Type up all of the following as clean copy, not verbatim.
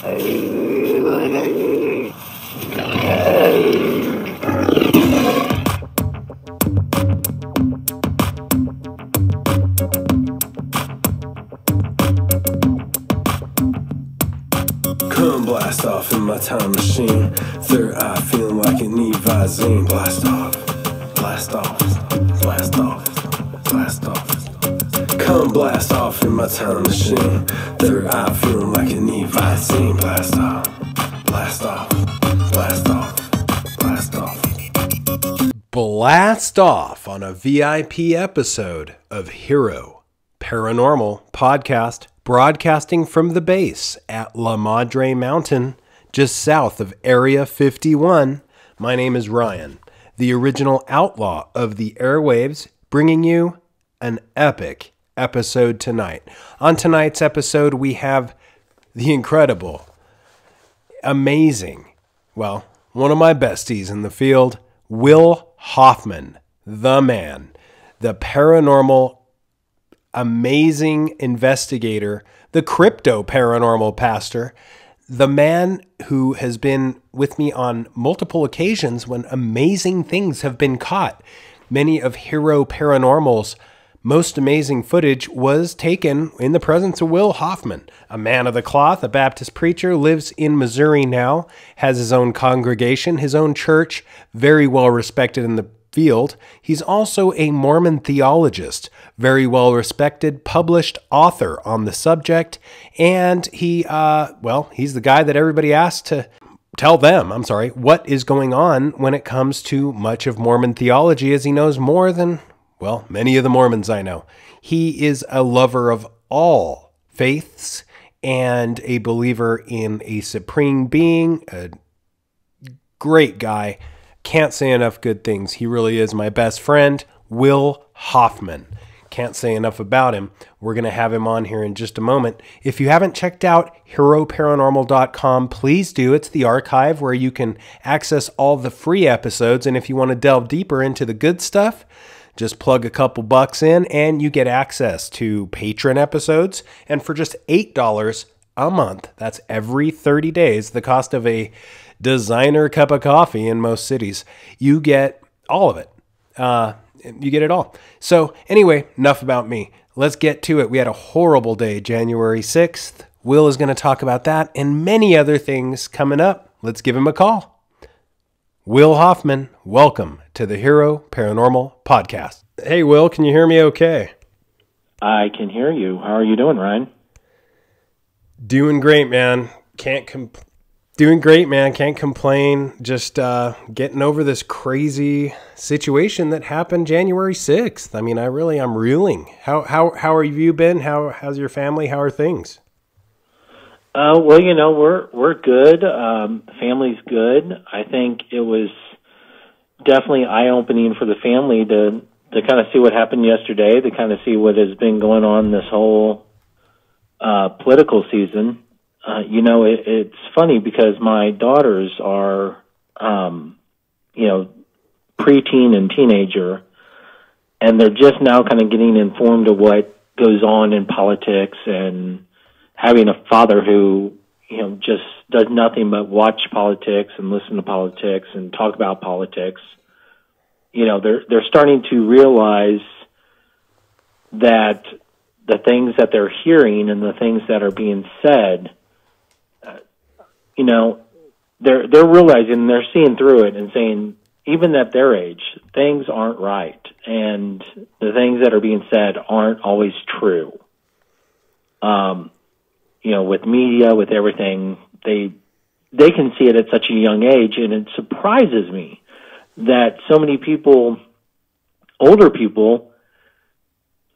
Come blast off in my time machine. Third eye feeling like an Visine. Blast off, blast off, blast off, blast off. Come blast off in my time machine. Third eye feeling like an Visine. Blast off, blast off, blast off, blast off. Blast off on a VIP episode of Hero Paranormal Podcast, broadcasting from the base at La Madre Mountain, just south of Area 51. My name is Ryan, the original outlaw of the airwaves, bringing you an epic episode tonight. On tonight's episode, we have the incredible, amazing, well, one of my besties in the field, Wil Hoffmann, the man, the paranormal amazing investigator, the crypto paranormal pastor, the man who has been with me on multiple occasions when amazing things have been caught. Many of Hero Paranormal's most amazing footage was taken in the presence of Wil Hoffmann, a man of the cloth, a Baptist preacher, lives in Missouri now, has his own congregation, his own church, very well respected in the field. He's also a Mormon theologist, very well respected, published author on the subject, and he's the guy that everybody asks to tell them, what is going on when it comes to much of Mormon theology, as he knows more than, well, many of the Mormons I know. He is a lover of all faiths and a believer in a supreme being, a great guy. Can't say enough good things. He really is my best friend, Wil Hoffmann. Can't say enough about him. We're going to have him on here in just a moment. If you haven't checked out HeroParanormal.com, please do. It's the archive where you can access all the free episodes. And if you want to delve deeper into the good stuff, just plug a couple bucks in and you get access to patron episodes. And for just $8 a month, that's every 30 days, the cost of a designer cup of coffee in most cities, you get all of it. You get it all. So anyway, enough about me. Let's get to it. We had a horrible day, January 6th. Wil is going to talk about that and many other things coming up. Let's give him a call. Wil Hoffmann, welcome to the Hero Paranormal Podcast. Hey, Wil, can you hear me okay? I can hear you. How are you doing, Ryan? Doing great, man. Doing great, man. Can't complain. Just getting over this crazy situation that happened January 6th. I mean, I'm reeling. How have you been? How's your family? How are things? Well, we're good. Family's good. I think it was definitely eye-opening for the family to kind of see what happened yesterday, to kind of see what has been going on this whole political season. It's funny because my daughters are, preteen and teenager, and they're just now kind of getting informed of what goes on in politics, and having a father who, just does nothing but watch politics and listen to politics and talk about politics. They're starting to realize that the things that they're hearing and the things that are being said, they're realizing, they're seeing through it and saying, even at their age, things aren't right, and the things that are being said aren't always true. With media, with everything, they can see it at such a young age, and it surprises me that so many people, older people,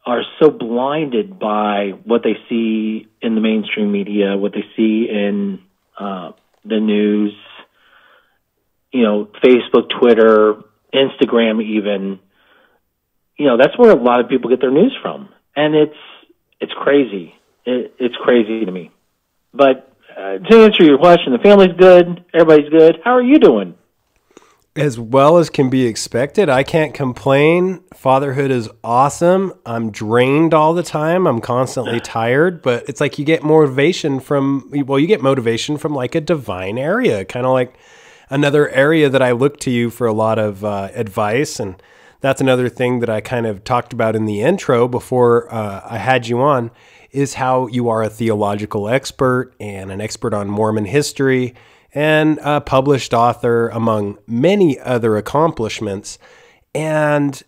are so blinded by what they see in the mainstream media, what they see in the news, Facebook, Twitter, Instagram even. That's where a lot of people get their news from. And it's crazy. It's crazy to me. But to answer your question, the family's good. Everybody's good. How are you doing? As well as can be expected. I can't complain. Fatherhood is awesome. I'm drained all the time. I'm constantly tired, but it's like you get motivation from like a divine area, kind of like another area that I look to you for a lot of advice. And that's another thing that I kind of talked about in the intro before I had you on, is how you are a theological expert and an expert on Mormon history and a published author among many other accomplishments. And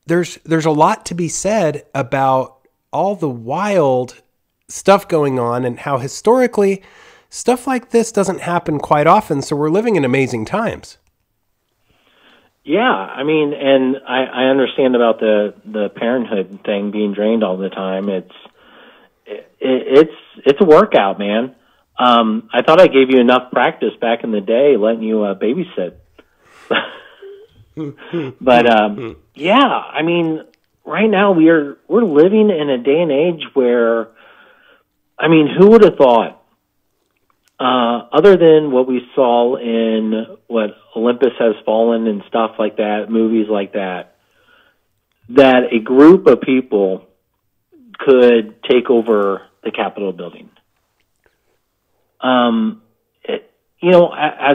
there's a lot to be said about all the wild stuff going on and how historically stuff like this doesn't happen quite often. So we're living in amazing times. Yeah, I mean, and I understand about the parenthood thing being drained all the time. It's a workout, man. I thought I gave you enough practice back in the day letting you babysit. But yeah, I mean, right now we're living in a day and age where, I mean, who would have thought, other than what we saw in what Olympus Has Fallen and stuff like that, movies like that, that a group of people could take over the Capitol building. As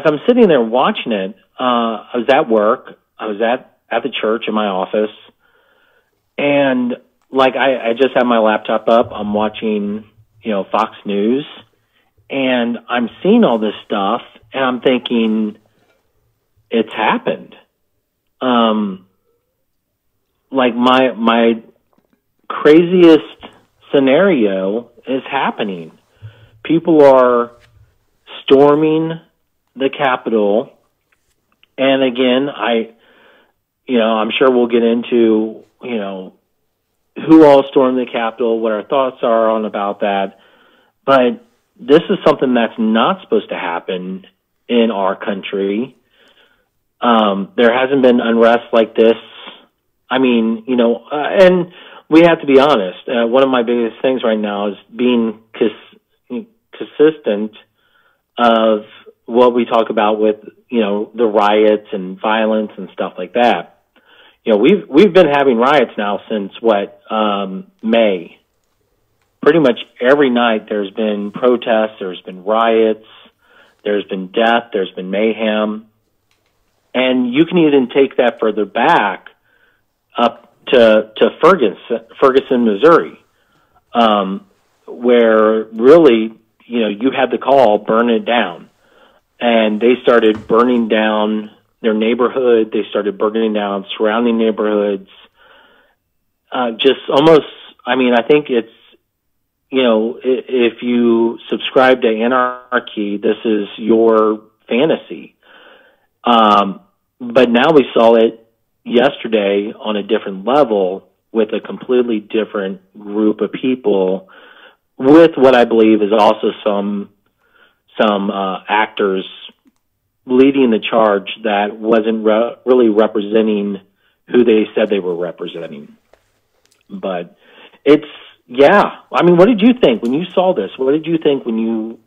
I'm sitting there watching it, I was at work. I was at the church in my office, and like I just have my laptop up. I'm watching, Fox News, and I'm seeing all this stuff, and I'm thinking, it's happened. Like my craziest scenario is happening. People are storming the Capitol. And again, I'm sure we'll get into, who all stormed the Capitol, what our thoughts are on about that. But this is something that's not supposed to happen in our country. There hasn't been unrest like this. I mean, and we have to be honest. One of my biggest things right now is being consistent of what we talk about with, the riots and violence and stuff like that. We've been having riots now since May. Pretty much every night there's been protests, there's been riots, there's been death, there's been mayhem. And you can even take that further back up to Ferguson, Missouri, where really, you had the call, burn it down. And they started burning down their neighborhood. They started burning down surrounding neighborhoods. Just almost, I think it's, if you subscribe to anarchy, this is your fantasy. But now we saw it yesterday on a different level with a completely different group of people with what I believe is also some actors leading the charge that wasn't really representing who they said they were representing. But what did you think when you saw this? What did you think when you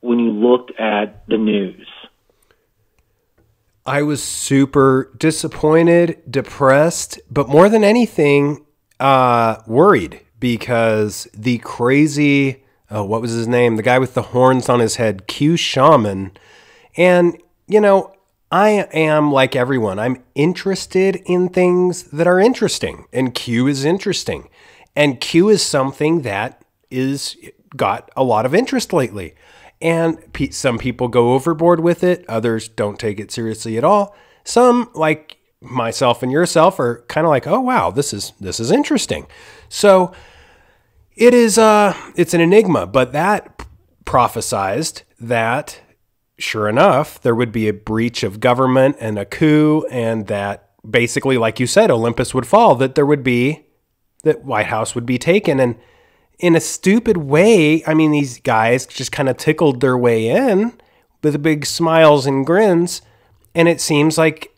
looked at the news? I was super disappointed, depressed, but more than anything, worried, because the crazy, what was his name? The guy with the horns on his head, Q Shaman. And, I am like everyone. I'm interested in things that are interesting, and Q is interesting. And Q is something that is got a lot of interest lately. And some people go overboard with it. Others don't take it seriously at all. Some, like myself and yourself, are kind of like, oh, wow, this is interesting. So it's an enigma, but that prophesized that, sure enough, there would be a breach of government and a coup, and that basically, like you said, Olympus would fall, that White House would be taken. And in a stupid way, these guys just kind of tickled their way in with big smiles and grins, and it seems like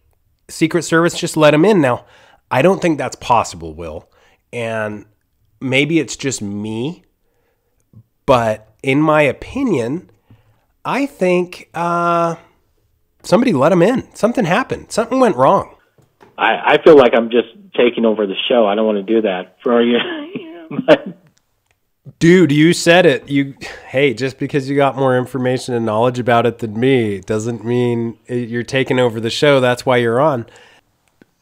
Secret Service just let them in. Now, I don't think that's possible, Will, and maybe it's just me, but in my opinion, I think somebody let him in. Something happened. Something went wrong. I feel like I'm just taking over the show. I don't want to do that for you. But dude, you said it. Hey, just because you got more information and knowledge about it than me doesn't mean you're taking over the show. That's why you're on.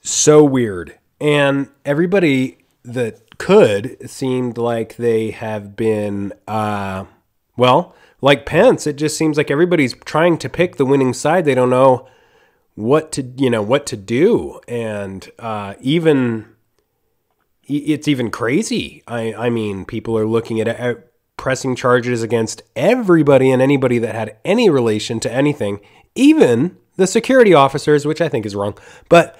So weird. And everybody that could seemed like they have been, like Pence, it just seems like everybody's trying to pick the winning side. They don't know what to do. And it's even crazy. I mean, people are looking at pressing charges against everybody and anybody that had any relation to anything, even the security officers, which I think is wrong. But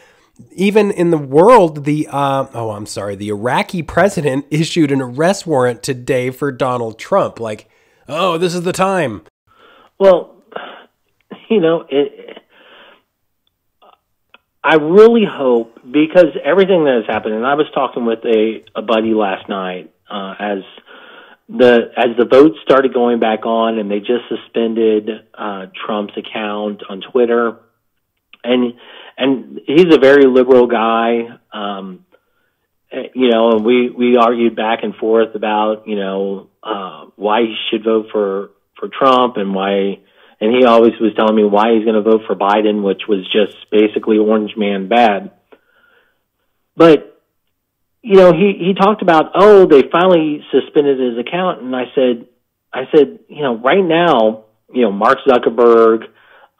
even in the world, the Iraqi president issued an arrest warrant today for Donald Trump. Like, oh, this is the time. Well, I really hope, because everything that has happened, and I was talking with a buddy last night as the votes started going back on, and they just suspended Trump's account on Twitter, and he's a very liberal guy, and we argued back and forth about why he should vote for Trump and why. And he always was telling me why he's going to vote for Biden, which was just basically orange man bad. But, he talked about, they finally suspended his account. And I said, right now, Mark Zuckerberg,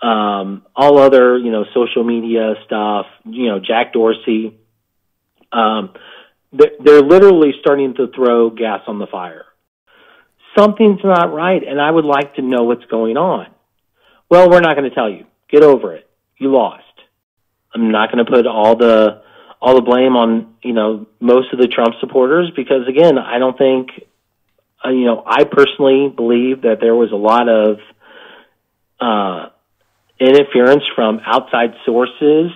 all other, social media stuff, Jack Dorsey, they're literally starting to throw gas on the fire. Something's not right, and I would like to know what's going on. Well, we're not going to tell you. Get over it. You lost. I'm not going to put all the blame on, most of the Trump supporters, because again, I don't think, I personally believe that there was a lot of interference from outside sources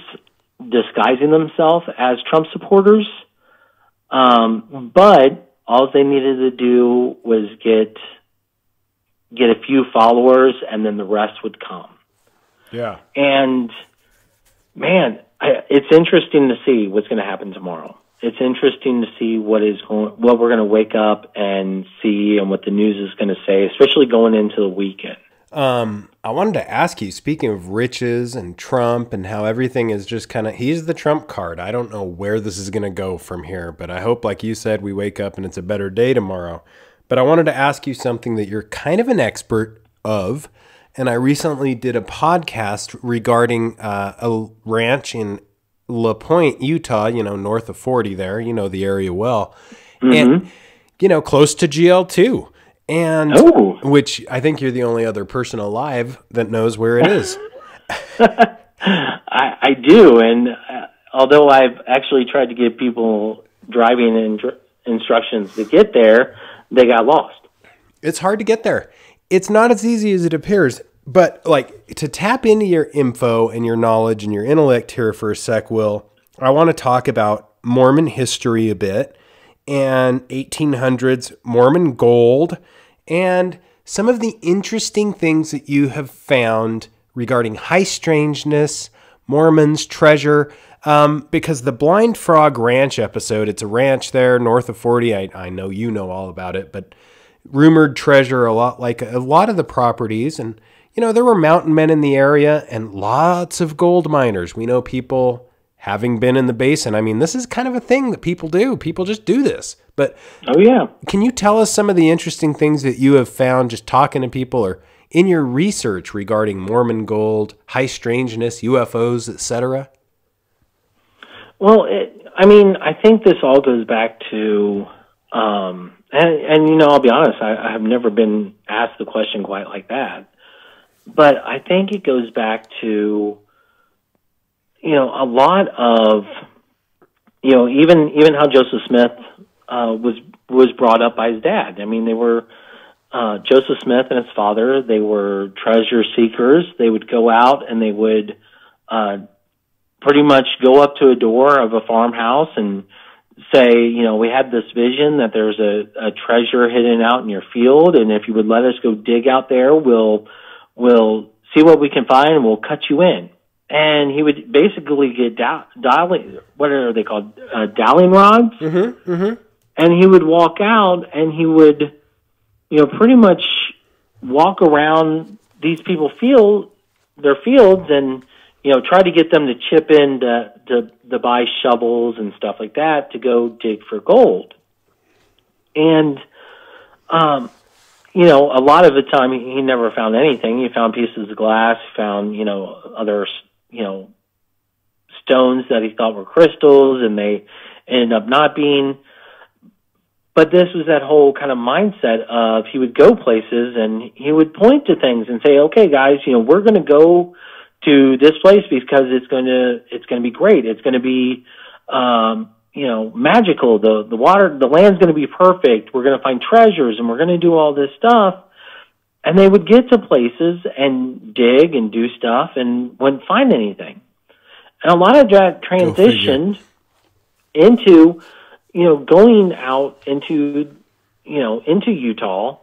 disguising themselves as Trump supporters. But all they needed to do was get a few followers, and then the rest would come. Yeah. And, man, it's interesting to see what's going to happen tomorrow. It's interesting to see what we're going to wake up and see, and what the news is going to say, especially going into the weekend. I wanted to ask you, speaking of riches and Trump and how everything is just he's the Trump card. I don't know where this is going to go from here, but I hope, like you said, we wake up and it's a better day tomorrow. But I wanted to ask you something that you're kind of an expert of. And I recently did a podcast regarding a ranch in La Pointe, Utah, north of 40 there, the area well. Mm-hmm. And, close to GL2. And which I think you're the only other person alive that knows where it is. I do. And although I've actually tried to give people driving instructions to get there, they got lost. It's hard to get there. It's not as easy as it appears, but to tap into your info and your knowledge and your intellect here for a sec, Will, I want to talk about Mormon history a bit and 1800s Mormon gold and some of the interesting things that you have found regarding high strangeness, Mormons, treasure, because the Blind Frog Ranch episode, it's a ranch there north of 40. I know you know all about it, but rumored treasure, a lot of the properties. And, there were mountain men in the area and lots of gold miners. We know people having been in the basin. I mean, this is kind of a thing that people do. People just do this. But oh yeah, can you tell us some of the interesting things that you have found just talking to people or in your research regarding Mormon gold, high strangeness, UFOs, etc.? Well, I think this all goes back to, and I'll be honest, I have never been asked the question quite like that. But I think it goes back to, a lot of, even how Joseph Smith was brought up by his dad. I mean, they were Joseph Smith and his father. They were treasure seekers. They would go out and they would pretty much go up to a door of a farmhouse and say, we had this vision that there's a treasure hidden out in your field, and if you would let us go dig out there, we'll see what we can find, and we'll cut you in. And he would basically get dialing, what are they called? Dowling rods. Mm-hmm. Mm-hmm. And he would walk out, and he would, pretty much walk around these people's their fields, and try to get them to chip in to buy shovels and stuff like that to go dig for gold. And a lot of the time he never found anything. He found pieces of glass, found other stones that he thought were crystals, and they ended up not being. But this was that whole kind of mindset of he would go places and he would point to things and say, "Okay, guys, we're going to go to this place because it's going to be great. It's going to be magical. The land's going to be perfect. We're going to find treasures, and we're going to do all this stuff." And they would get to places and dig and do stuff and wouldn't find anything. And a lot of that transitioned into going out into Utah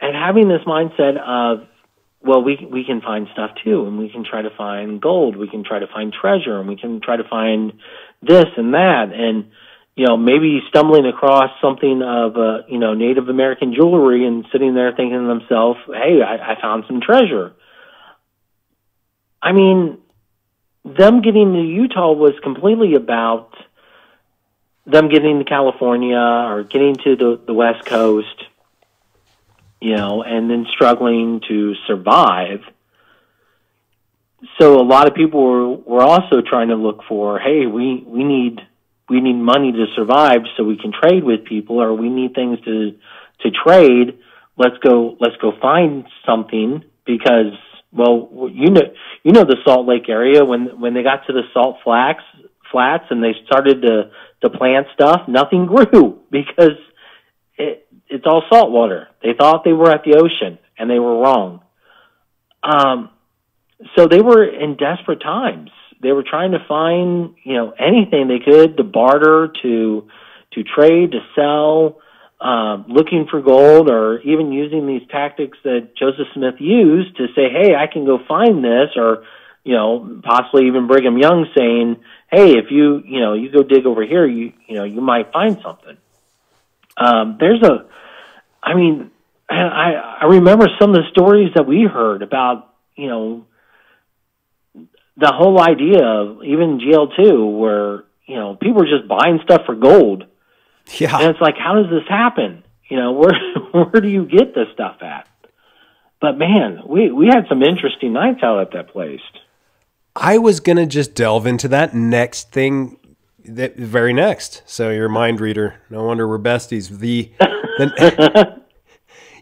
and having this mindset of, well, we can find stuff too, and we can try to find gold, we can try to find treasure, and we can try to find this and that, and maybe stumbling across something of Native American jewelry and sitting there thinking to themselves, "Hey, I found some treasure." I mean, them getting to Utah was completely about them getting to California or getting to the West Coast, and then struggling to survive. So a lot of people were also trying to look for, hey, we need money to survive so we can trade with people, or we need things to trade. Let's go find something because, well, the Salt Lake area, when they got to the salt flats and they started to plant stuff, nothing grew because it's all salt water. They thought they were at the ocean, and they were wrong. So they were in desperate times. They were trying to find, anything they could to barter, to trade, to sell, looking for gold, or even using these tactics that Joseph Smith used to say, hey, I can go find this, or, possibly even Brigham Young saying, hey, if you go dig over here, you might find something. I remember some of the stories that we heard about, the whole idea of even GL2 where, people were just buying stuff for gold. Yeah. And it's like, how does this happen? Where do you get this stuff at? But man, we had some interesting nights out at that place. I was going to just delve into that next thing, that very next. So you're a mind reader. No wonder we're besties.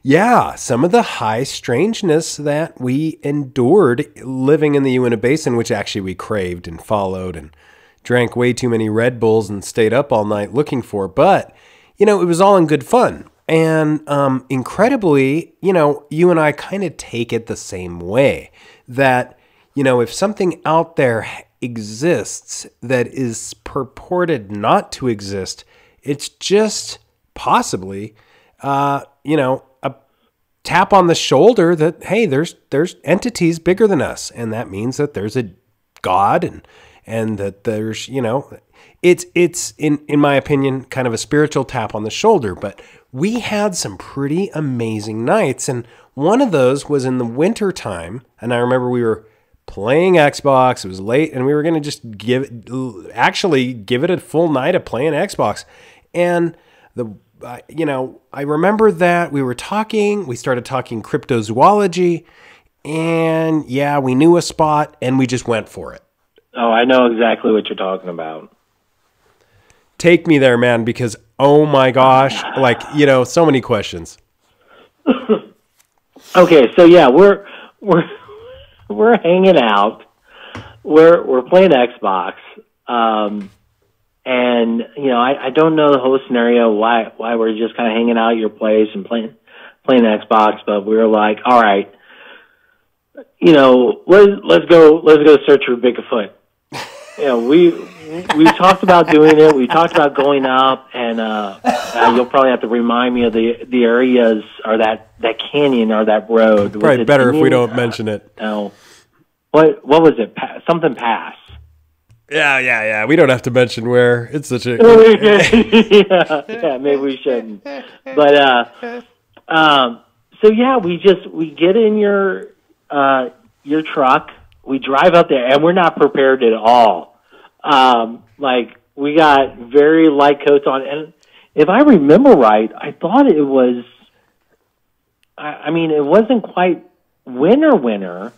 Yeah, some of the high strangeness that we endured living in the Uinta Basin, which actually we craved and followed and drank way too many Red Bulls and stayed up all night looking for. But, it was all in good fun. And incredibly, you and I kind of take it the same way, that, if something out there exists that is purported not to exist, it's just possibly, a tap on the shoulder that, hey, there's entities bigger than us. And that means that there's a God and that there's, it's in my opinion, kind of a spiritual tap on the shoulder. But we had some pretty amazing nights. And one of those was in the winter time. And I remember we were playing Xbox. It was late and we were going to just give it a full night of playing Xbox. And I remember that we started talking cryptozoology, and yeah, we knew a spot and we just went for it. Oh, I know exactly what you're talking about. Take me there, man, because oh my gosh, so many questions. Okay, so yeah, we're hanging out. We're playing Xbox. And, I don't know the whole scenario, why we're just kind of hanging out at your place and playing Xbox, but we were like, all right, let's go search for Bigfoot. we talked about doing it. We talked about going up, and you'll probably have to remind me of the areas or that canyon or that road. Probably better if we don't mention it. No, what was it? Something Pass. Yeah. We don't have to mention where. It's such a yeah. Maybe we shouldn't. But so yeah, we get in your truck. We drive up there, and we're not prepared at all. Like, we got very light coats on, and if I remember right, I thought it was. I mean, it wasn't quite winter.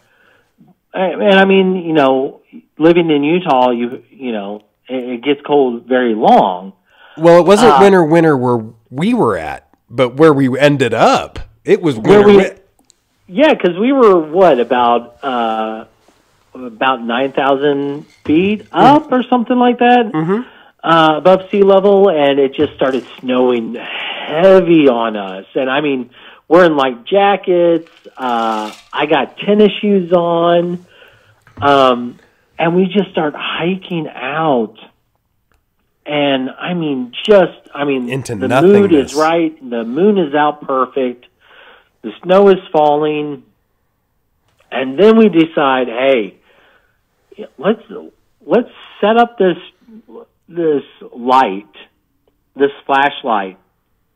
And I mean, living in Utah, it gets cold very long. Well, it wasn't winter where we were at, but where we ended up, it was winter. Yeah, because we were about 9,000 feet up or something like that, above sea level, and it just started snowing heavy on us. And I mean, we're in light jackets. I got tennis shoes on, and we just start hiking out. And into the nothingness. mood is right. The moon is out perfect. The snow is falling, and then we decide, hey, let's set up this light, this flashlight,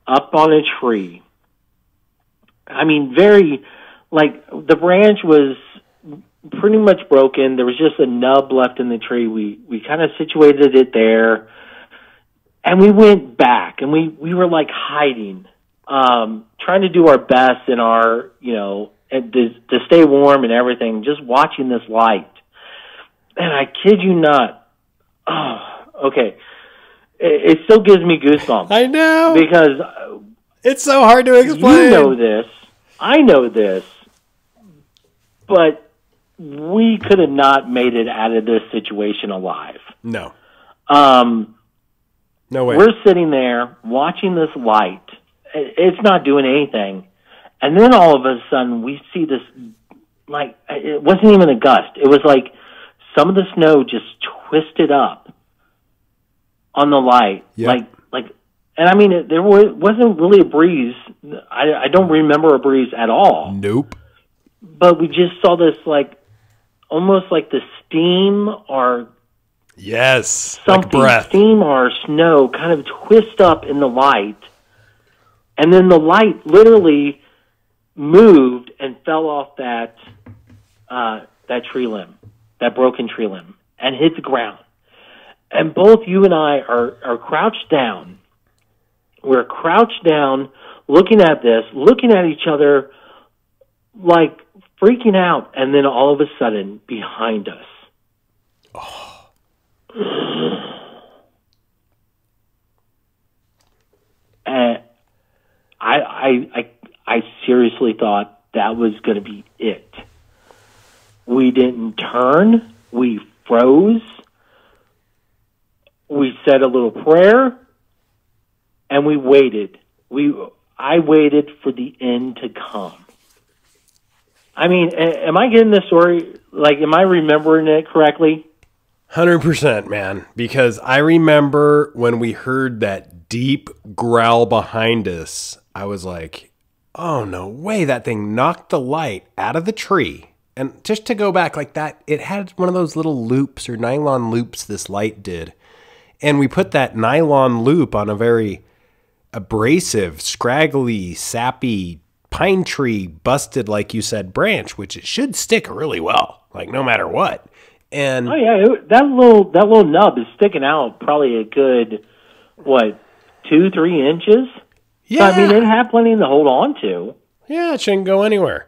up on a tree. I mean, the branch was pretty much broken. There was just a nub left in the tree. We kind of situated it there, and we went back, and we were like hiding, trying to do our best in our, and to stay warm and everything, just watching this light. And I kid you not. Oh, okay. It still gives me goosebumps. I know. Because it's so hard to explain. You know this. I know this. But we could have not made it out of this situation alive. No. No way. We're sitting there watching this light. It's not doing anything. And then all of a sudden we see this, like, it wasn't even a gust. It was like some of the snow just twisted up on the light. Yep. And I mean, there wasn't really a breeze. I don't remember a breeze at all. Nope. But we just saw this, almost like the steam or yes, something, like breath. Steam or snow kind of twist up in the light. And then the light literally moved and fell off that tree limb, that broken tree limb, and hit the ground. And both you and I are crouched down. We're crouched down, looking at this, looking at each other, like freaking out. And then all of a sudden, behind us, and I seriously thought that was going to be it. We didn't turn. We froze. We said a little prayer, and we waited. I waited for the end to come. I mean, am I getting this story? Am I remembering it correctly? 100%, man. Because I remember when we heard that deep growl behind us, I was like, oh, no way. That thing knocked the light out of the tree. And just to go back like that, it had one of those little loops or nylon loops this light did. And we put that nylon loop on a very abrasive, scraggly, sappy, pine tree, busted, like you said, branch, which it should stick really well, no matter what. And oh yeah, that little nub is sticking out probably a good 2-3 inches. Yeah, so, I mean, it had plenty to hold on to. Yeah, it shouldn't go anywhere.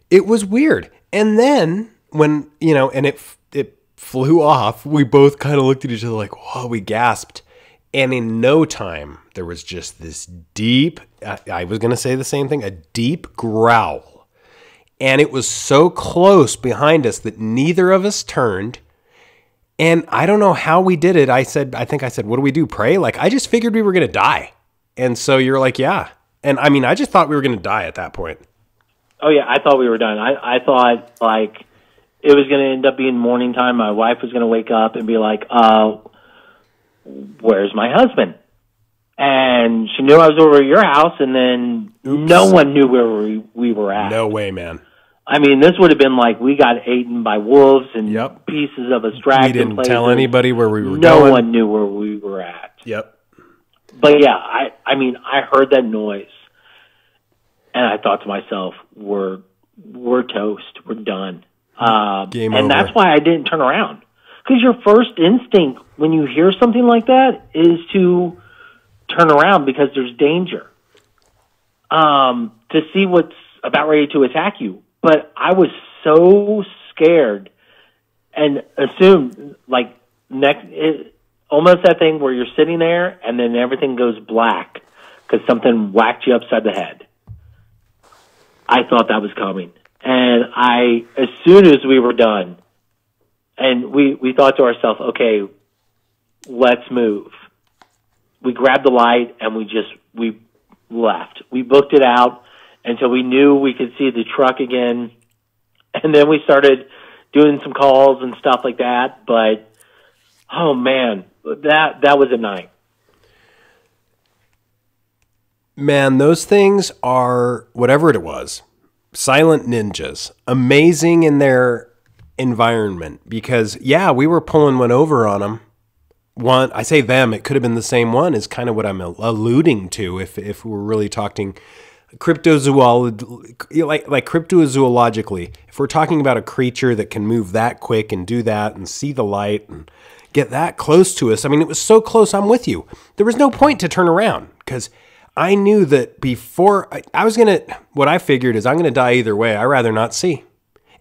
It was weird, and then when and it flew off, we both kind of looked at each other like, whoa, we gasped. And in no time, there was just this deep, I was going to say the same thing, a deep growl. And it was so close behind us that neither of us turned. And I don't know how we did it. I think I said, what do we do? Pray? I just figured we were going to die. And so you're like, yeah. And I mean, I just thought we were going to die at that point. Oh yeah, I thought we were done. I thought it was going to end up being morning time. My wife was going to wake up and be like, where's my husband? And she knew I was over at your house, and then no one knew where we were at. No way, man. I mean, this would have been like we got eaten by wolves and pieces of us dragged. We didn't tell anybody where we were going. No one knew where we were at. Yep. But yeah, I mean, I heard that noise, and I thought to myself, we're toast. We're done. Game and over. that's why I didn't turn around. Because your first instinct when you hear something like that is to turn around because there's danger. To see what's about ready to attack you. But I was so scared and assumed, like, almost that thing where you're sitting there and then everything goes black because something whacked you upside the head. I thought that was coming. And as soon as we were done, and we thought to ourselves, okay, let's move. We grabbed the light and we left. We booked it out until we knew we could see the truck again. And then we started doing some calls and stuff like that. But, oh man, that was a night. Man, those things are, whatever it was, silent ninjas, amazing in their environment because, yeah, we were pulling one over on them. One, I say them, it could have been the same one is kind of what I'm alluding to if we're really talking cryptozoologically, like cryptozoologically. If we're talking about a creature that can move that quick and do that and see the light and get that close to us, I mean, it was so close, I'm with you. There was no point to turn around because I knew that before what I figured is I'm going to die either way. I'd rather not see.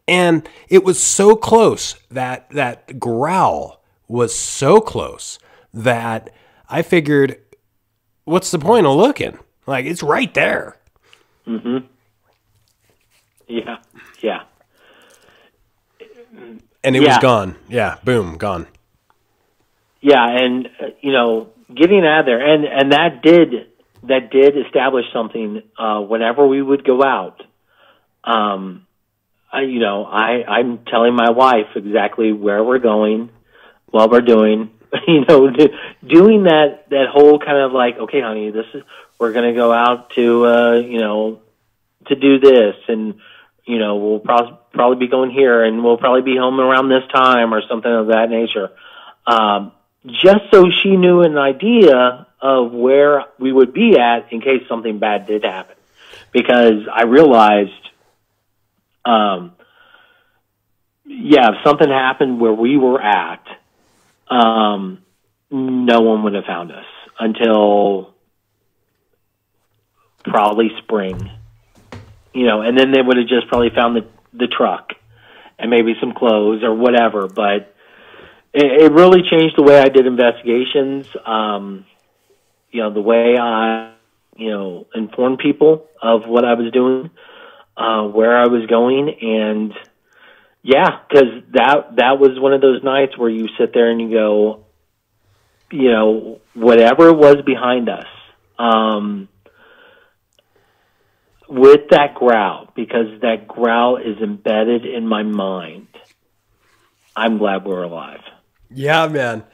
And it was so close that growl was so close that I figured, what's the point of looking? Like, it's right there. Mm-hmm. Yeah. Yeah. And it was gone. Yeah. Boom. Gone. Yeah. And, getting out of there and that did establish something, whenever we would go out. I'm telling my wife exactly where we're going, what we're doing, doing that whole kind of like, okay, honey, we're going to go out to, to do this and, we'll probably be going here and we'll probably be home around this time or something of that nature. Just so she knew an idea of where we would be at in case something bad did happen. Because I realized, if something happened where we were at, no one would have found us until probably spring, and then they would have just probably found the truck and maybe some clothes or whatever. But it really changed the way I did investigations. The way I, informed people of what I was doing, where I was going. And yeah, because that was one of those nights where you sit there and you go, whatever was behind us, with that growl, because that growl is embedded in my mind, I'm glad we're alive. Yeah, man.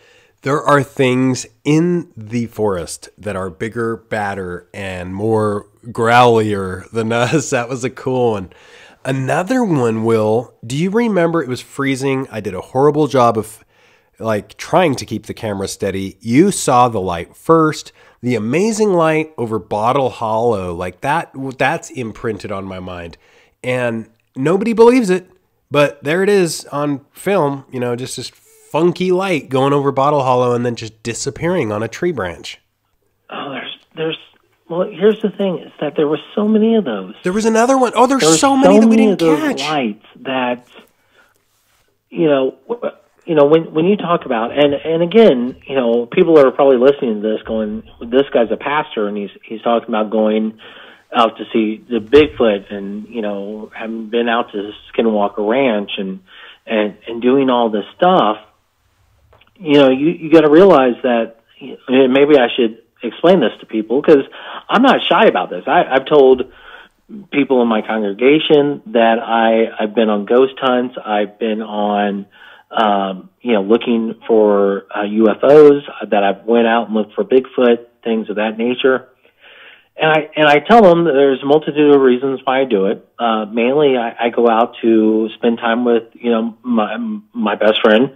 There are things in the forest that are bigger, badder, and more growlier than us. That was a cool one. Another one, Will, do you remember it was freezing? I did a horrible job of trying to keep the camera steady. You saw the light first. The amazing light over Bottle Hollow, that's imprinted on my mind. And nobody believes it, but there it is on film, just this funky light going over Bottle Hollow and then just disappearing on a tree branch. Oh, well, here's the thing, is that there were so many of those. There was another one. Oh, there's so many that we didn't catch. Lights that, when you talk about, and again, people are probably listening to this going, this guy's a pastor and he's talking about going out to see the Bigfoot and, having been out to Skinwalker Ranch and doing all this stuff. You got to realize that, maybe I should explain this to people because I'm not shy about this. I've told people in my congregation that I've been on ghost hunts. I've been on, looking for UFOs, that I've went out and looked for Bigfoot, things of that nature. And I tell them that there's a multitude of reasons why I do it. Mainly, I go out to spend time with, my best friend,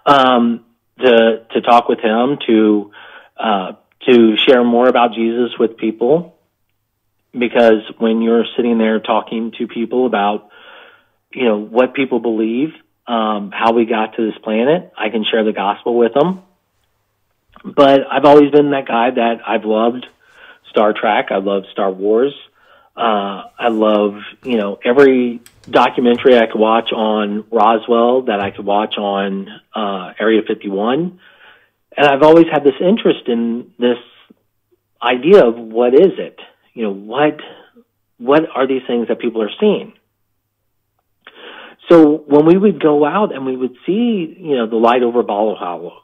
to talk with him, to share more about Jesus with people. Because when you're sitting there talking to people about, what people believe, how we got to this planet, I can share the gospel with them. But I've always been that guy that I've loved Star Trek. I love Star Wars. I love, every documentary I could watch on Roswell, that I could watch on Area 51. And I've always had this interest in this idea of what is it? What are these things that people are seeing? So when we would go out and we would see, the light over Bottle Hollow,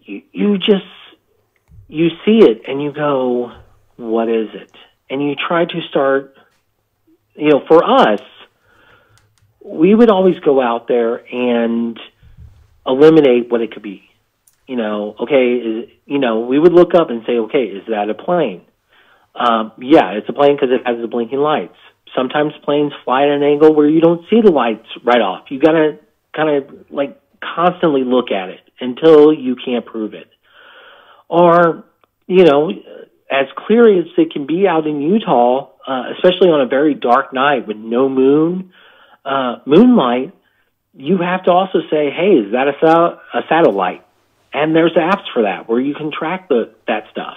you see it and you go, what is it? And you try to start, for us, we would always go out there and eliminate what it could be. We would look up and say, okay, is that a plane? Yeah, it's a plane because it has the blinking lights. Sometimes planes fly at an angle where you don't see the lights right off. You got to kind of constantly look at it until you can't prove it. Or, as clear as it can be out in Utah, especially on a very dark night with no moonlight, you have to also say, hey, is that a satellite? And there's apps for that where you can track that stuff.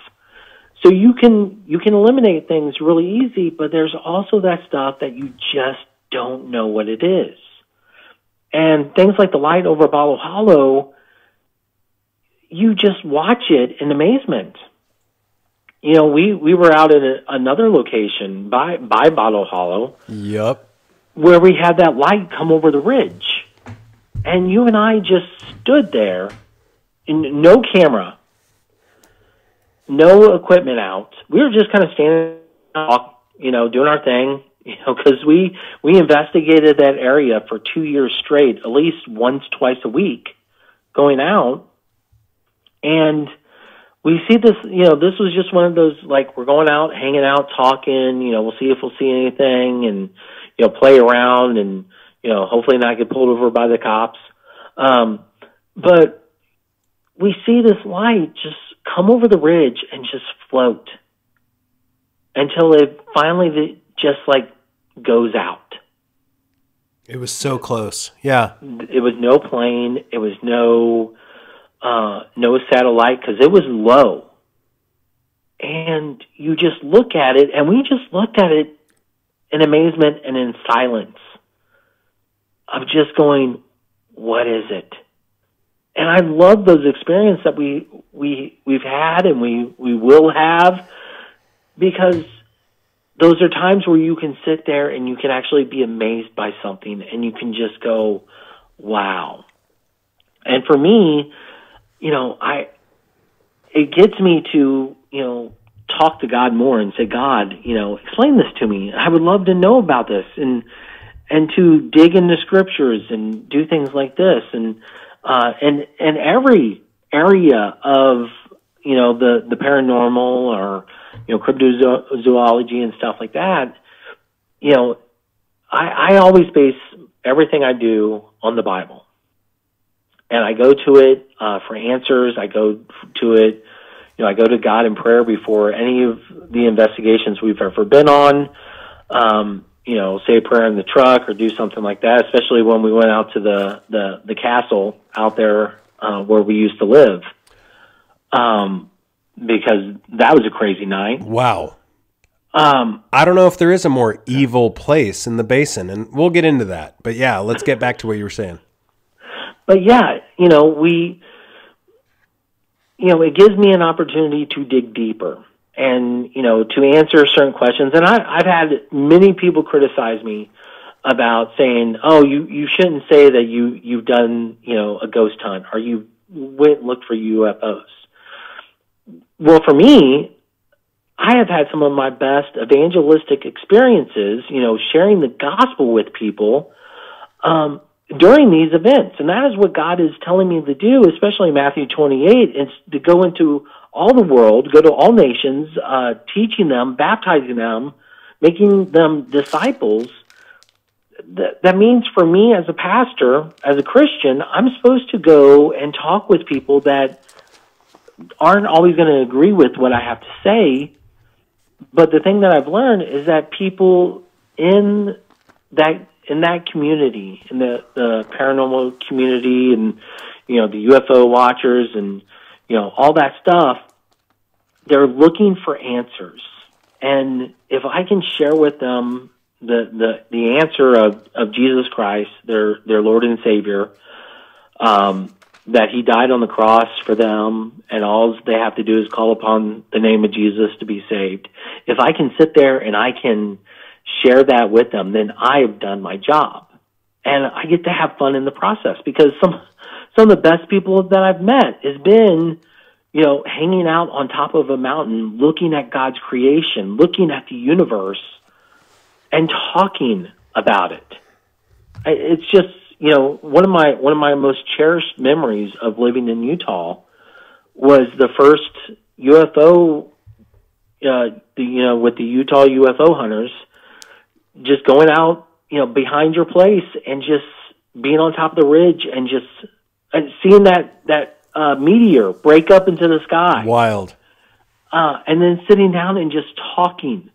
So you can eliminate things really easy, but there's also that stuff that you just don't know what it is. And things like the light over Bottle Hollow, you just watch it in amazement. We were out at another location by Bottle Hollow. Yep. Where we had that light come over the ridge. And you and I just stood there, in no camera, no equipment out. We were just kind of standing, doing our thing, because we investigated that area for 2 years straight, at least once, twice a week, going out. And we see this, this was just one of those, we're going out, hanging out, talking, we'll see if we'll see anything, and, play around and, hopefully not get pulled over by the cops. But we see this light just come over the ridge and just float until it finally just goes out. It was so close. Yeah. It was no plane. It was no satellite, because it was low. And you just look at it, and we just looked at it in amazement and in silence of just going, what is it? And I love those experiences that we've had and we will have, because those are times where you can sit there and you can actually be amazed by something and you can just go, wow. And for me, it gets me to, talk to God more and say, God, explain this to me. I would love to know about this, and to dig into scriptures and do things like this. And every area of, the paranormal or, cryptozoology and stuff like that, I always base everything I do on the Bible. And I go to it for answers. I go to it, I go to God in prayer before any of the investigations we've ever been on. Say a prayer in the truck or do something like that, especially when we went out to the castle out there where we used to live, because that was a crazy night. Wow. I don't know if there is a more evil place in the basin, and we'll get into that. But yeah, let's get back to what you were saying. But yeah, it gives me an opportunity to dig deeper and, to answer certain questions. And I've had many people criticize me about saying, oh, you shouldn't say that you've done, a ghost hunt or you went and looked for UFOs. Well, for me, I have had some of my best evangelistic experiences, sharing the gospel with people during these events. And that is what God is telling me to do, especially Matthew 28, is to go into all the world, go to all nations, teaching them, baptizing them, making them disciples. That means for me as a pastor, as a Christian, I'm supposed to go and talk with people that aren't always going to agree with what I have to say. But the thing that I've learned is that people in that community, in the paranormal community, and the UFO watchers, and all that stuff, they're looking for answers. And if I can share with them the answer of Jesus Christ, their Lord and Savior, that He died on the cross for them, and all they have to do is call upon the name of Jesus to be saved. If I can sit there and I can share that with them, then I have done my job. And I get to have fun in the process, because some of the best people that I've met has been, hanging out on top of a mountain, looking at God's creation, looking at the universe, and talking about it. It's just, one of my most cherished memories of living in Utah was the first UFO, with the Utah UFO hunters, just going out, behind your place and just being on top of the ridge and just seeing that meteor break up into the sky. Wild. And then sitting down and just talking.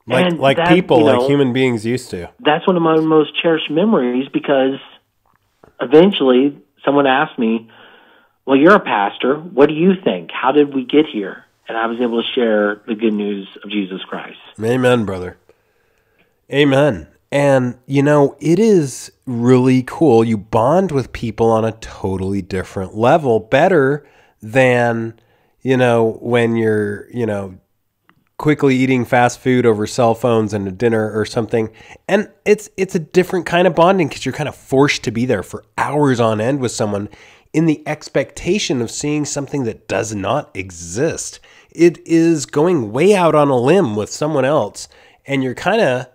Like people, like human beings used to. That's one of my most cherished memories, because eventually someone asked me, well, you're a pastor. What do you think? How did we get here? And I was able to share the good news of Jesus Christ. Amen, brother. Amen. And, it is really cool. You bond with people on a totally different level, better than, when you're, quickly eating fast food over cell phones and a dinner or something. And it's a different kind of bonding, because you're kind of forced to be there for hours on end with someone in the expectation of seeing something that does not exist. It is going way out on a limb with someone else, and you're kind of,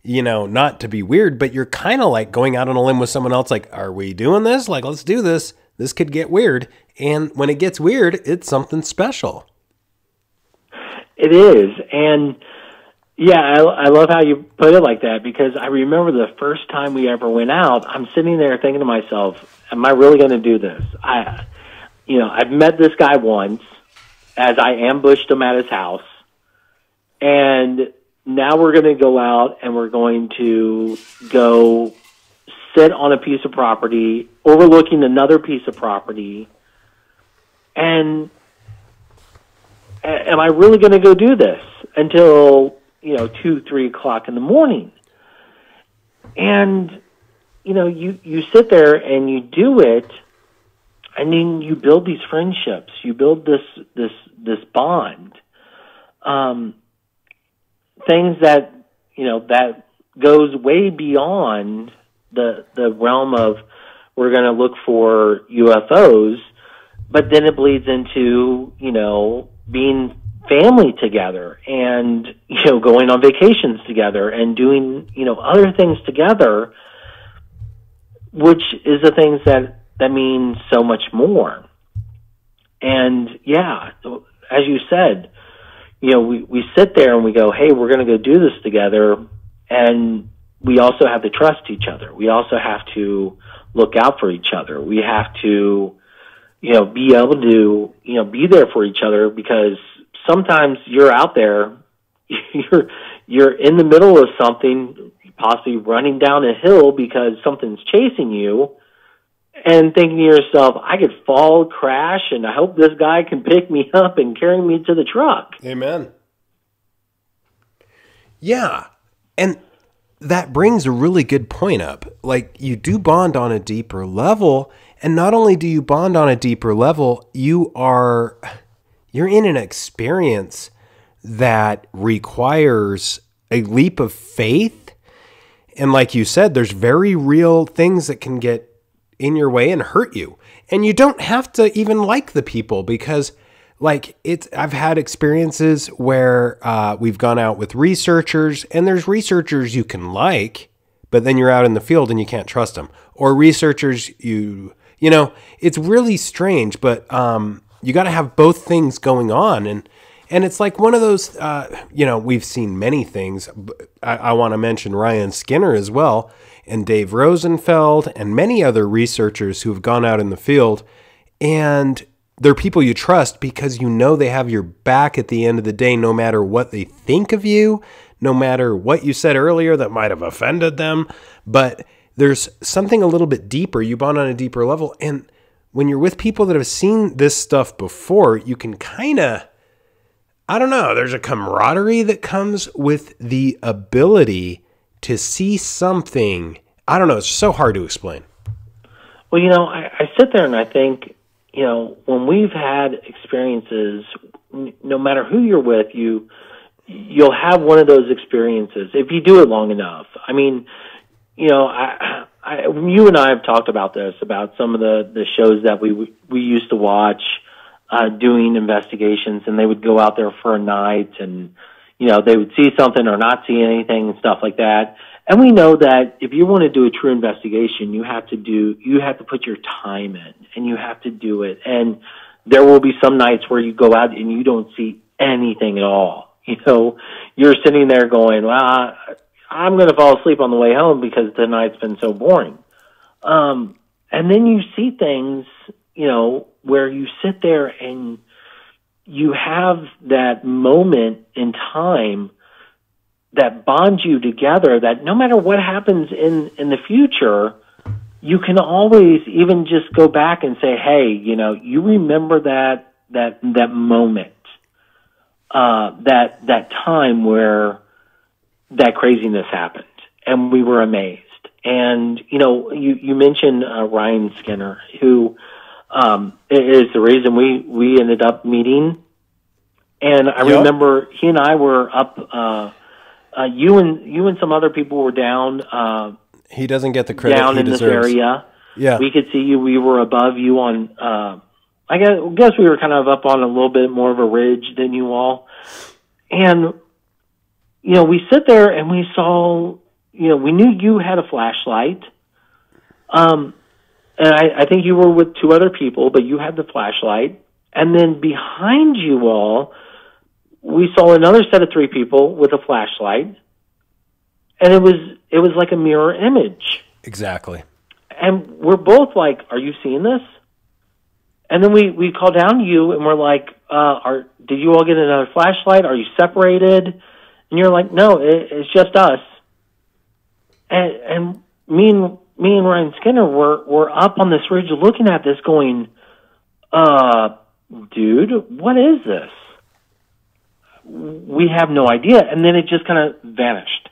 not to be weird, but you're kind of like going out on a limb with someone else. Like, are we doing this? Like, let's do this. This could get weird. And when it gets weird, it's something special. It is. And yeah, I love how you put it like that, because I remember the first time we ever went out, I'm sitting there thinking to myself, am I really going to do this? I've met this guy once as I ambushed him at his house, and now we're going to go out and we're going to go sit on a piece of property overlooking another piece of property, and am I really going to go do this until, 2-3 o'clock in the morning? And, you sit there and you do it, and then you build these friendships. You build this bond. Things that, that goes way beyond the realm of we're going to look for UFOs, but then it bleeds into, being family together and, going on vacations together and doing, other things together, which is the things that mean so much more. And yeah, as you said, we sit there and we go, hey, we're going to go do this together. And we also have to trust each other. We also have to look out for each other. We have to, be able to, be there for each other, because sometimes you're out there, you're in the middle of something, possibly running down a hill because something's chasing you, and thinking to yourself, I could fall, crash, and I hope this guy can pick me up and carry me to the truck. Amen. Yeah. And that brings a really good point up. Like, you do bond on a deeper level, and not only do you bond on a deeper level, you're in an experience that requires a leap of faith. And like you said, there's very real things that can get in your way and hurt you. And you don't have to even like the people, because like I've had experiences where we've gone out with researchers, and there's researchers you can like, but then you're out in the field and you can't trust them. Or researchers you know, it's really strange, but you got to have both things going on. And it's like one of those, you know, we've seen many things. I want to mention Ryan Skinner as well, and Dave Rosenfeld, and many other researchers who have gone out in the field. And they're people you trust because you know they have your back at the end of the day, no matter what they think of you, no matter what you said earlier that might have offended them. But there's something a little bit deeper. You bond on a deeper level. And when you're with people that have seen this stuff before, you can kind of, I don't know, there's a camaraderie that comes with the ability to see something. I don't know. It's so hard to explain. Well, you know, I sit there and I think, you know, when we've had experiences, no matter who you're with, you'll have one of those experiences if you do it long enough. I mean, you know, you and I have talked about this, about some of the shows that we used to watch doing investigations, and they would go out there for a night, and you know, they would see something or not see anything and stuff like that. And we know that if you want to do a true investigation, you have to put your time in, and you have to do it. And there will be some nights where you go out and you don't see anything at all. You know, you're sitting there going, well, I'm going to fall asleep on the way home because the night's been so boring. And then you see things, you know, where you sit there and you have that moment in time that bonds you together, that no matter what happens in the future, you can always even just go back and say, hey, you know, you remember that moment, that time where that craziness happened and we were amazed. And, you know, you mentioned Ryan Skinner, who is the reason we ended up meeting. And I remember he and I were up, you and some other people were down. He doesn't get the credit down he in deserves. This area. Yeah, we could see you. We were above you on. I guess we were kind of up on a little bit more of a ridge than you all. And you know, we sit there and we saw. You know, we knew you had a flashlight. And I think you were with two other people, but you had the flashlight. And then behind you all, we saw another set of three people with a flashlight, and it was like a mirror image. Exactly. And we're both like, "Are you seeing this?" And then we call down to you, and we're like, "Did you all get another flashlight? Are you separated?" And you're like, "No, it's just us." And me and Ryan Skinner were up on this ridge looking at this, going, "Dude, what is this?" We have no idea. And then it just kind of vanished.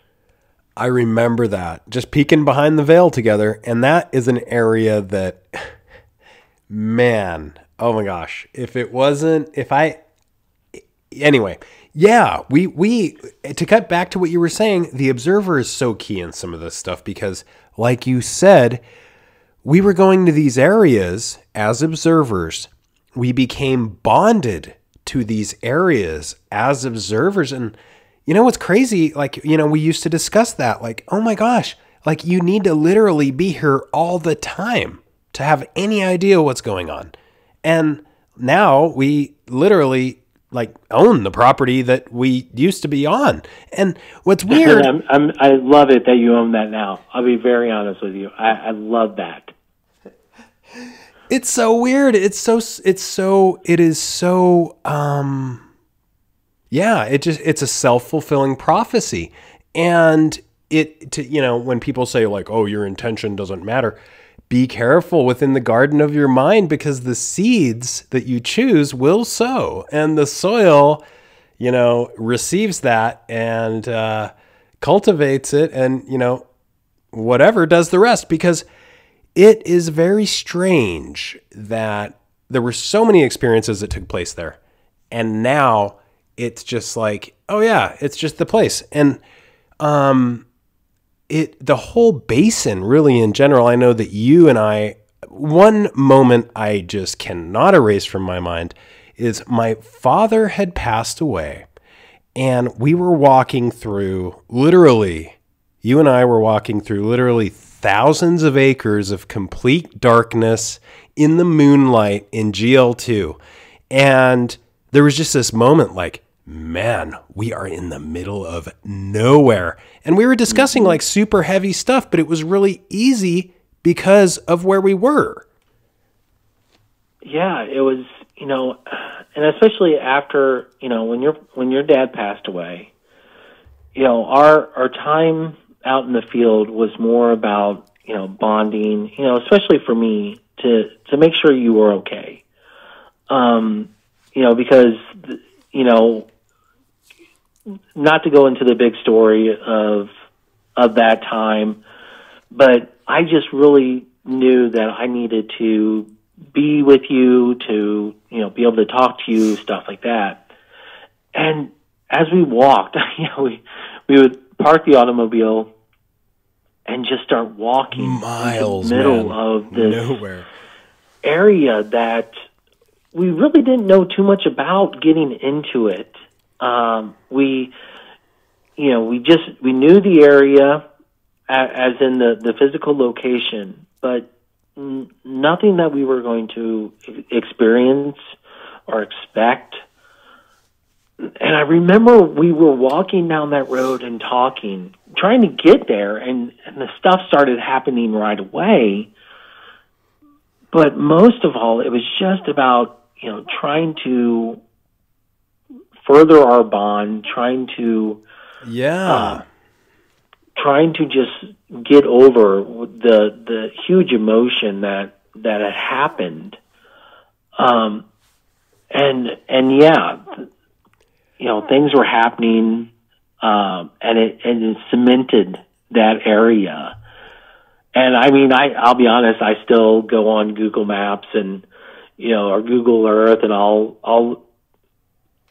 I remember that. Just peeking behind the veil together. And that is an area that, man, oh my gosh. Anyway, yeah, we to cut back to what you were saying, the observer is so key in some of this stuff because, like you said, we were going to these areas as observers. We became bonded to these areas as observers. And you know what's crazy? Like, you know, we used to discuss that, like, oh my gosh, like you need to literally be here all the time to have any idea what's going on. And now we literally like own the property that we used to be on. And what's weird, I love it that you own that now. I'll be very honest with you. I love that. It's so weird. It is so, yeah, it's a self-fulfilling prophecy. And when people say like, oh, your intention doesn't matter, be careful within the garden of your mind, because the seeds that you choose will sow, and the soil, you know, receives that and cultivates it, and, you know, whatever does the rest. Because it is very strange that there were so many experiences that took place there. And now it's just like, oh yeah, it's just the place. And the whole basin really in general, I know that you and I, one moment I just cannot erase from my mind is my father had passed away, and we were walking through literally, you and I were walking through literally thousands of acres of complete darkness in the moonlight in GL2. And there was just this moment like, man, we are in the middle of nowhere. And we were discussing like super heavy stuff, but it was really easy because of where we were. Yeah, it was, and especially after, when your dad passed away, our time out in the field was more about, bonding, especially for me to make sure you were okay. Because, not to go into the big story of that time, but I just really knew that I needed to be with you, to, be able to talk to you, stuff like that. And as we walked, we would park the automobile and just start walking miles, in the middle of this nowhere area that we really didn't know too much about getting into it. We knew the area as in the physical location, but nothing that we were going to experience or expect. And I remember we were walking down that road and talking, trying to get there, and the stuff started happening right away. But most of all, it was just about, trying to further our bond, trying to just get over the huge emotion that had happened. Things were happening, and it cemented that area. And I mean, I'll be honest, I still go on Google Maps and, or Google Earth, and I'll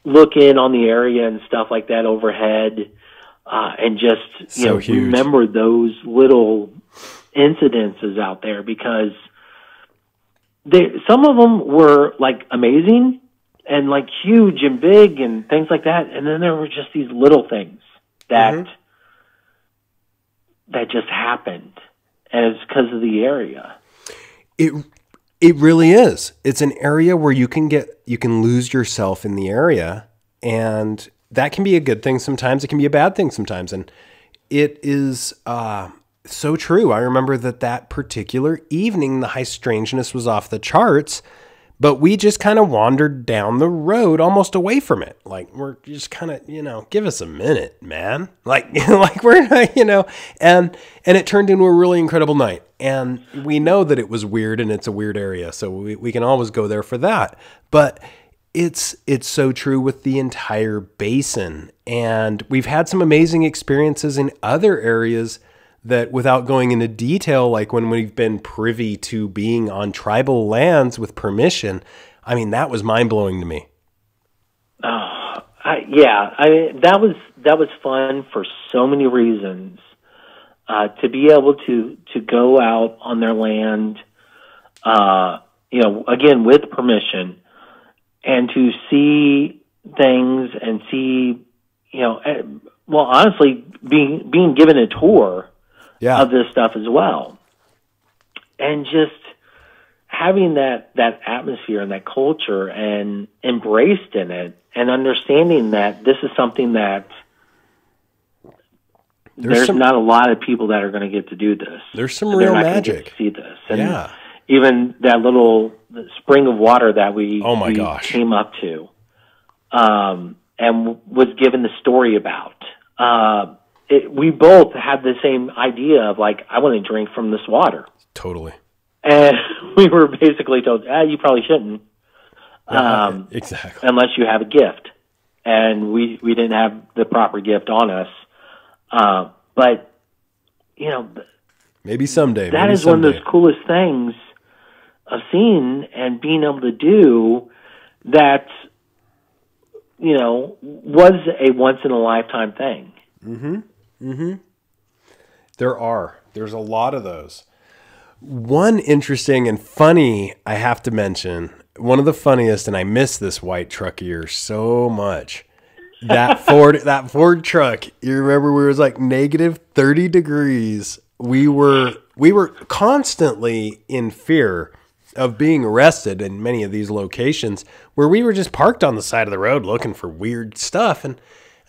look in on the area and stuff like that overhead, and just, remember those little incidences out there, because some of them were like amazing and like huge and big and things like that. And then there were just these little things that just happened. And it's because of the area. It really is. It's an area where you can lose yourself in the area, and that can be a good thing sometimes. It can be a bad thing sometimes. And it is so true. I remember that particular evening, the high strangeness was off the charts, but we just kind of wandered down the road almost away from it. Like, we're just kind of, give us a minute, man. Like we're, and it turned into a really incredible night. And we know that it was weird and it's a weird area, so we can always go there for that. But it's so true with the entire basin. And we've had some amazing experiences in other areas that, without going into detail, like when we've been privy to being on tribal lands with permission, I mean, that was mind-blowing to me. That was fun for so many reasons. To be able to go out on their land, again, with permission, and to see things and see, honestly, being given a tour of this stuff as well. And just having that atmosphere and that culture and embraced in it, and understanding that this is something that there's not a lot of people that are going to get to do this. There's some real magic. To see this. And even that little spring of water that we came up to, and was given the story about. We both had the same idea of, like, I want to drink from this water. Totally. And we were basically told, you probably shouldn't. Exactly. Unless you have a gift. And we didn't have the proper gift on us. But, maybe someday. That is one of those coolest things of seeing and being able to do that, was a once-in-a-lifetime thing. Mm-hmm. Mm-hmm. There's a lot of those. One interesting and funny, I have to mention, one of the funniest, and I miss this white truck of yours so much. That Ford truck, you remember we was like negative 30 degrees. We were constantly in fear of being arrested in many of these locations where we were just parked on the side of the road looking for weird stuff. And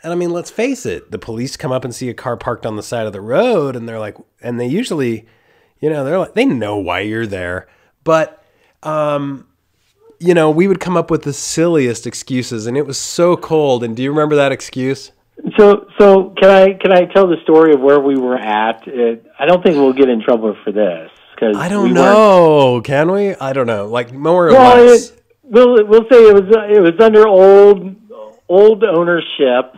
I mean, let's face it, the police come up and see a car parked on the side of the road, and they're like, and they usually, they're like, they know why you're there. But, we would come up with the silliest excuses, and it was so cold. And do you remember that excuse? So can I tell the story of where we were at? I don't think we'll get in trouble for this. I don't know. Can we? I don't know. Like more or well, less. We'll say it was under old ownership.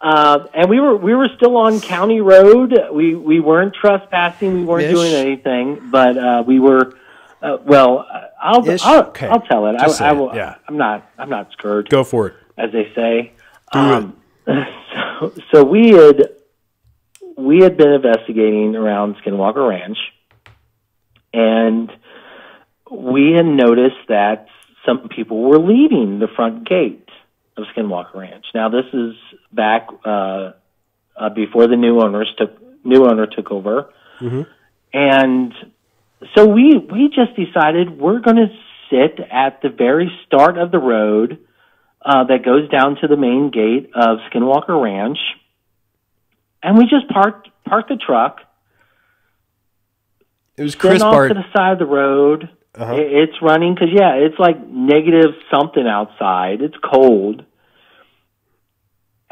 And we were still on county road. We weren't trespassing. We weren't doing anything, but we were. I'll tell it. I will. Yeah. I'm not scared. Go for it, as they say. Do it. So we had been investigating around Skinwalker Ranch, and we had noticed that some people were leaving the front gate of Skinwalker Ranch. Now this is back before the new owner took over, mm-hmm. and so we just decided we're going to sit at the very start of the road that goes down to the main gate of Skinwalker Ranch, and we just parked the truck. It was crisp off to the side of the road. Uh-huh. It's running because it's like negative something outside. It's cold.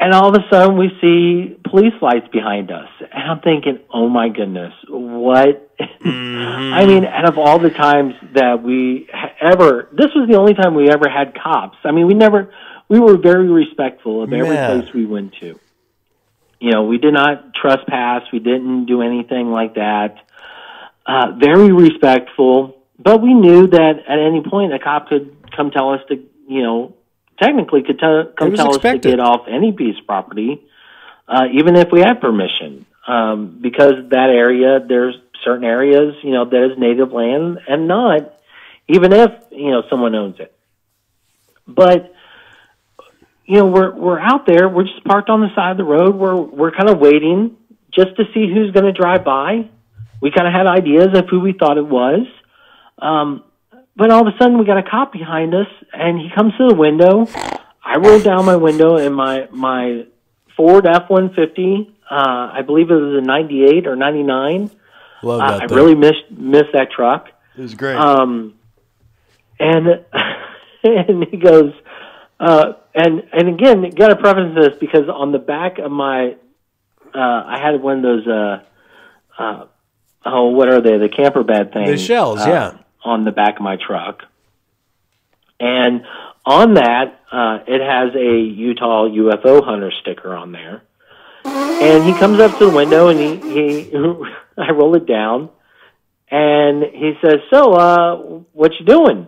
And all of a sudden, we see police lights behind us. And I'm thinking, oh, my goodness, what? Mm-hmm. I mean, out of all the times that this was the only time we ever had cops. I mean, we were very respectful of every place we went to. We did not trespass. We didn't do anything like that. Very respectful. But we knew that at any point, a cop could come tell us to, technically could tell us to get off any piece of property, even if we had permission, because that area, there's certain areas, that is native land and not, even if, someone owns it. But, we're out there, we're just parked on the side of the road, we're kind of waiting just to see who's going to drive by. We kind of had ideas of who we thought it was. But all of a sudden, we got a cop behind us, and he comes to the window. I rolled down my window in my Ford F-150. I believe it was a 98 or 99. Love that. I really missed that truck. It was great. And he goes, and again, got to preface this because on the back of my, I had one of those, what are they? The camper bed things. The shells, yeah. On the back of my truck. And on that, it has a Utah UFO hunter sticker on there. And he comes up to the window and he I roll it down and he says, "So, what you doing?"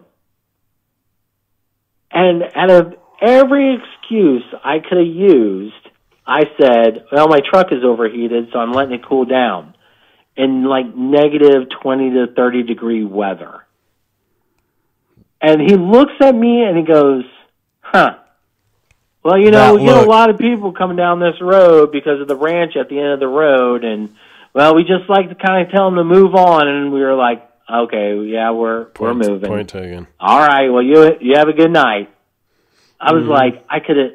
And out of every excuse I could have used, I said, "Well, my truck is overheated, so I'm letting it cool down." In like negative 20 to 30 degree weather. And he looks at me and he goes, "Huh. Well, we get a lot of people coming down this road because of the ranch at the end of the road. And, well, we just like to kind of tell them to move on." And we were like, "Okay, yeah, we're moving." Point taken. All right, well, you have a good night. I was like, I could have,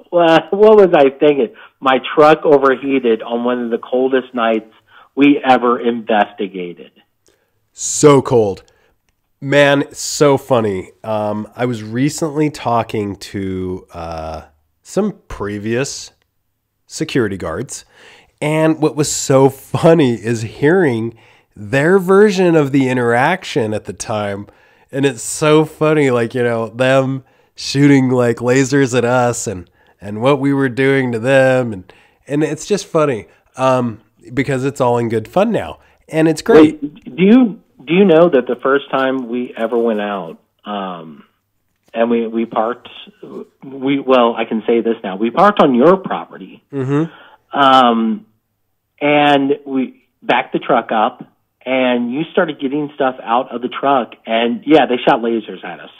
what was I thinking? My truck overheated on one of the coldest nights we ever investigated. So cold. Man, so funny. I was recently talking to some previous security guards, and what was so funny is hearing their version of the interaction at the time. And it's so funny, like, them shooting like lasers at us and what we were doing to them. And it's just funny because it's all in good fun now. And it's great. Wait, do you know that the first time we ever went out and we parked, I can say this now, we parked on your property. Mm-hmm. And we backed the truck up and you started getting stuff out of the truck, and yeah, they shot lasers at us.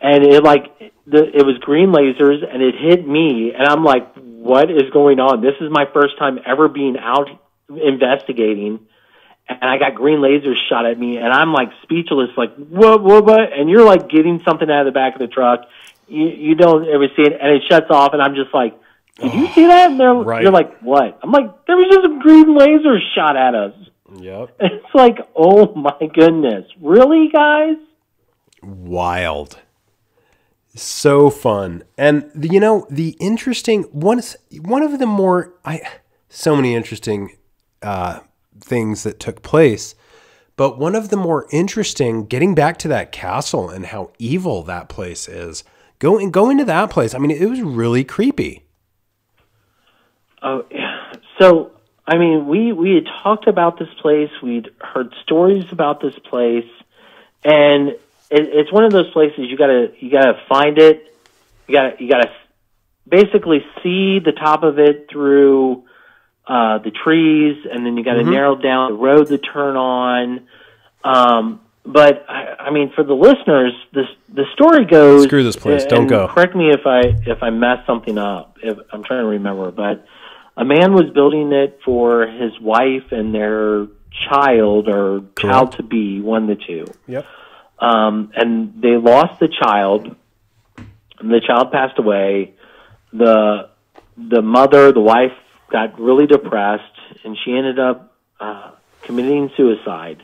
And it was green lasers, and it hit me, and I'm like, what is going on? This is my first time ever being out investigating, and I got green lasers shot at me, and I'm like speechless, like, what? And you're like getting something out of the back of the truck. You don't ever see it, and it shuts off, and I'm just like, did you see that? And you're like, what? I'm like, there was just a green laser shot at us. Yep. It's like, oh my goodness. Really, guys? Wild. So fun. And the interesting one of the more so many interesting things that took place, but one of the more interesting, getting back to that castle and how evil that place is, go into that place. I mean, it was really creepy. Oh, yeah. So, I mean, we had talked about this place, we'd heard stories about this place, and it's one of those places you gotta find it. You gotta basically see the top of it through the trees, and then you gotta narrow down the road to turn on. But I mean, for the listeners, the story goes. Screw this place! Don't go. Correct me if I mess something up. If I'm trying to remember, but a man was building it for his wife and their child or child to be, one of the two. Yep. And they lost the child, and the child passed away. The mother, the wife, got really depressed, and she ended up committing suicide.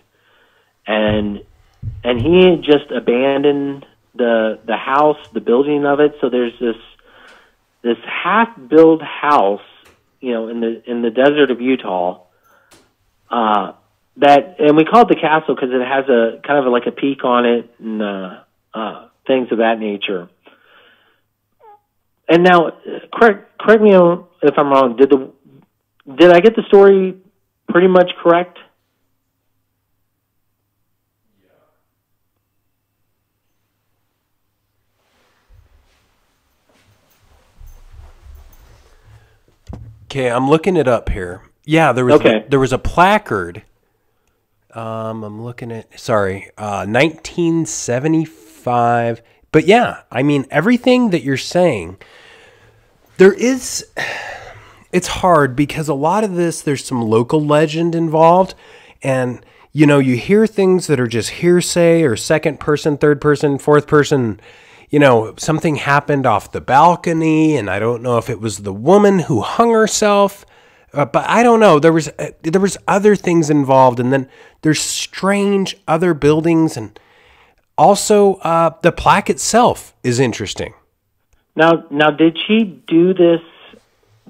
And he just abandoned the house, the building of it. So there's this half-built house, in the desert of Utah. And we call it the castle because it has a kind of like a peak on it and things of that nature. And now, correct me if I'm wrong. Did I get the story pretty much correct? Okay, I'm looking it up here. Yeah, there was a placard. I'm looking at 1975. But yeah, I mean, everything that you're saying, it's hard because a lot of this, there's some local legend involved, and you hear things that are just hearsay or second person, third person, fourth person. Something happened off the balcony, and I don't know if it was the woman who hung herself, but I don't know. There was other things involved, and then there's strange other buildings, and also the plaque itself is interesting. Now, did she do this?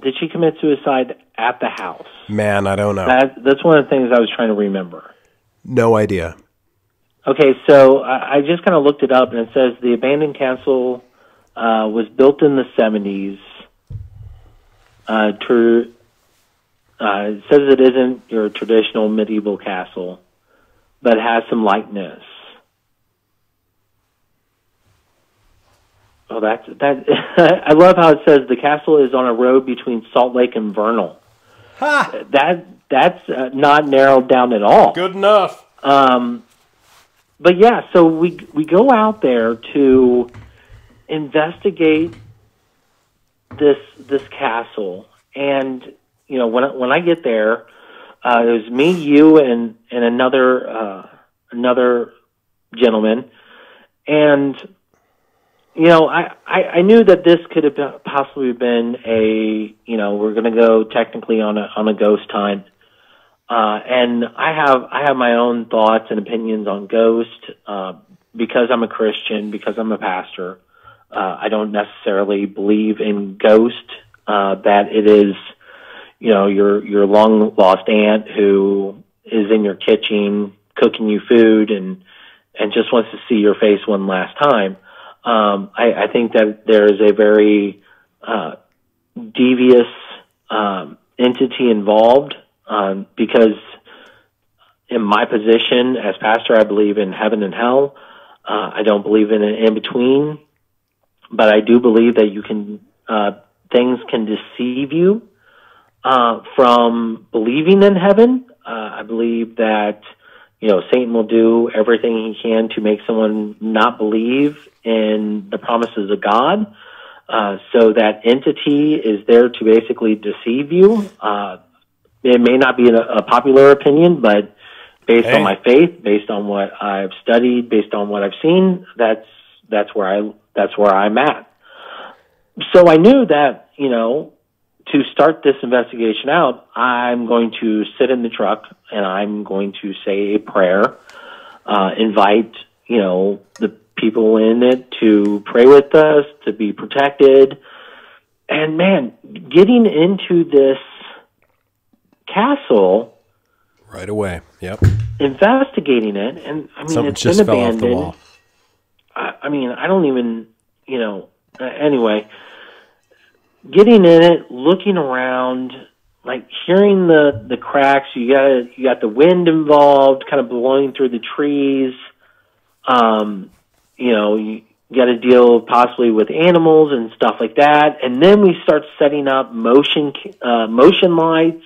Did she commit suicide at the house? Man, I don't know. That's one of the things I was trying to remember. No idea. Okay, so I just kind of looked it up, and it says the abandoned castle was built in the 70s. It says it isn't your traditional medieval castle, but has some likeness. Oh, that. I love how it says the castle is on a road between Salt Lake and Vernal. Ha! That's not narrowed down at all. Good enough. But yeah, so we go out there to investigate this castle, and when I get there, it was me, you, and another gentleman, and I knew that this could have possibly been we're going to go technically on a ghost hunt. And I have my own thoughts and opinions on ghosts, because I'm a Christian, because I'm a pastor. I don't necessarily believe in ghosts, that it is, your long lost aunt who is in your kitchen cooking you food and just wants to see your face one last time. I think that there is a very, devious, entity involved. Because in my position as pastor, I believe in heaven and hell. I don't believe in an in-between, but I do believe that things can deceive you from believing in heaven. I believe that, Satan will do everything he can to make someone not believe in the promises of God. So that entity is there to basically deceive you. It may not be a popular opinion, but based on my faith, based on what I've studied, based on what I've seen, that's where I'm at. So I knew that, to start this investigation out, I'm going to sit in the truck and I'm going to say a prayer, invite, the people in it to pray with us, to be protected. And man, getting into this castle right away, yep, investigating it, and something it's just been fell abandoned. off the wall. I don't even, anyway, getting in it, looking around, like hearing the cracks. You got the wind involved, kind of blowing through the trees. You got to deal possibly with animals and stuff like that. And then we start setting up motion lights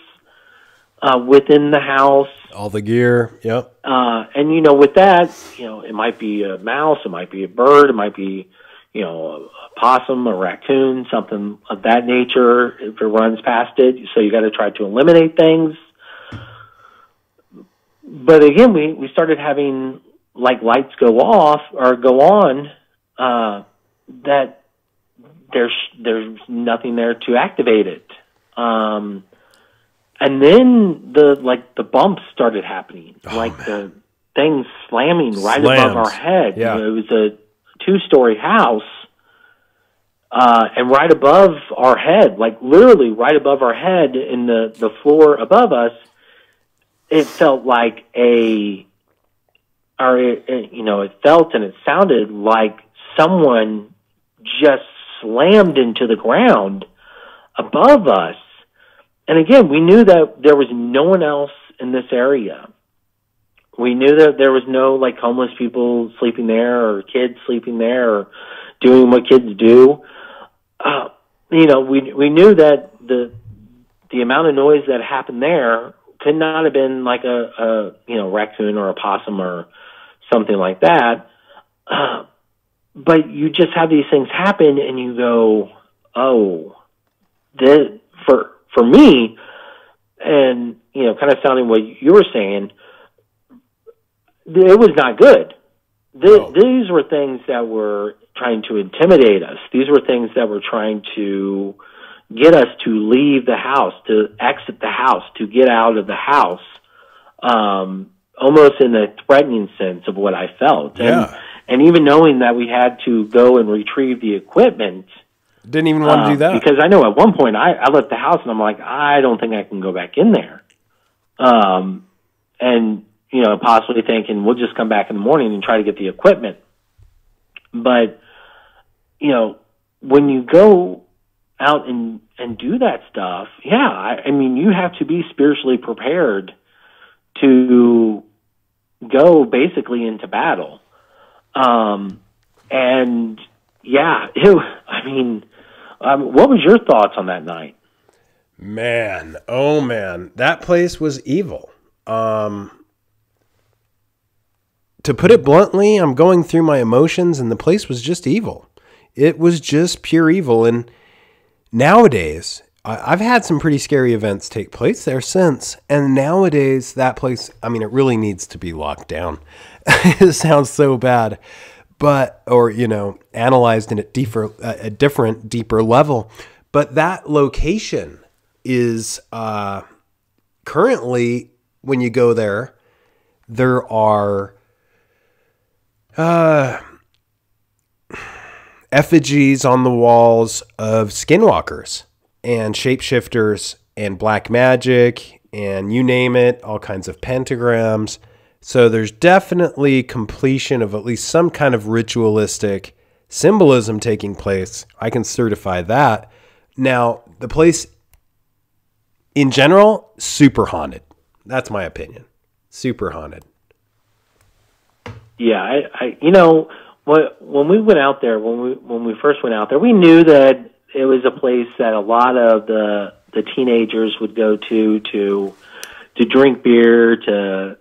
within the house. All the gear, yep. And with that, it might be a mouse, it might be a bird, it might be, a possum, a raccoon, something of that nature if it runs past it. So you got to try to eliminate things. But again, we started having like lights go off or go on, that there's nothing there to activate it. And then the bumps started happening, the things slamming right above our head. Yeah. It was a 2-story house, and right above our head, like literally right above our head in the floor above us, it felt like it felt and it sounded like someone just slammed into the ground above us. And again, we knew that there was no one else in this area. We knew that there was no homeless people sleeping there or kids sleeping there or doing what kids do. We knew that the amount of noise that happened there could not have been like a raccoon or a possum or something like that. But you just have these things happen and you go, oh, for me, and, kind of sounding what you were saying, it was not good. These were things that were trying to intimidate us. These were things that were trying to get us to leave the house, to exit the house, to get out of the house, almost in a threatening sense of what I felt. Yeah. And even knowing that we had to go and retrieve the equipment. Didn't even want to do that. Because I know at one point I left the house and I'm like, I don't think I can go back in there. And, possibly thinking we'll just come back in the morning and try to get the equipment. But, when you go out and do that stuff, you have to be spiritually prepared to go basically into battle. What was your thoughts on that night? Man, oh man, that place was evil. To put it bluntly, I'm going through my emotions and the place was just evil. It was just pure evil. And nowadays, I've had some pretty scary events take place there since. And nowadays, that place, it really needs to be locked down. It sounds so bad. Or analyzed in a different, deeper level. But that location is currently, when you go there are effigies on the walls of skinwalkers and shapeshifters and black magic and you name it, all kinds of pentagrams. So there's definitely completion of at least some kind of ritualistic symbolism taking place. I can certify that. Now, the place in general, super haunted. That's my opinion. Super haunted. Yeah, when we went out there, when we first went out there, we knew that it was a place that a lot of the teenagers would go to drink beer, to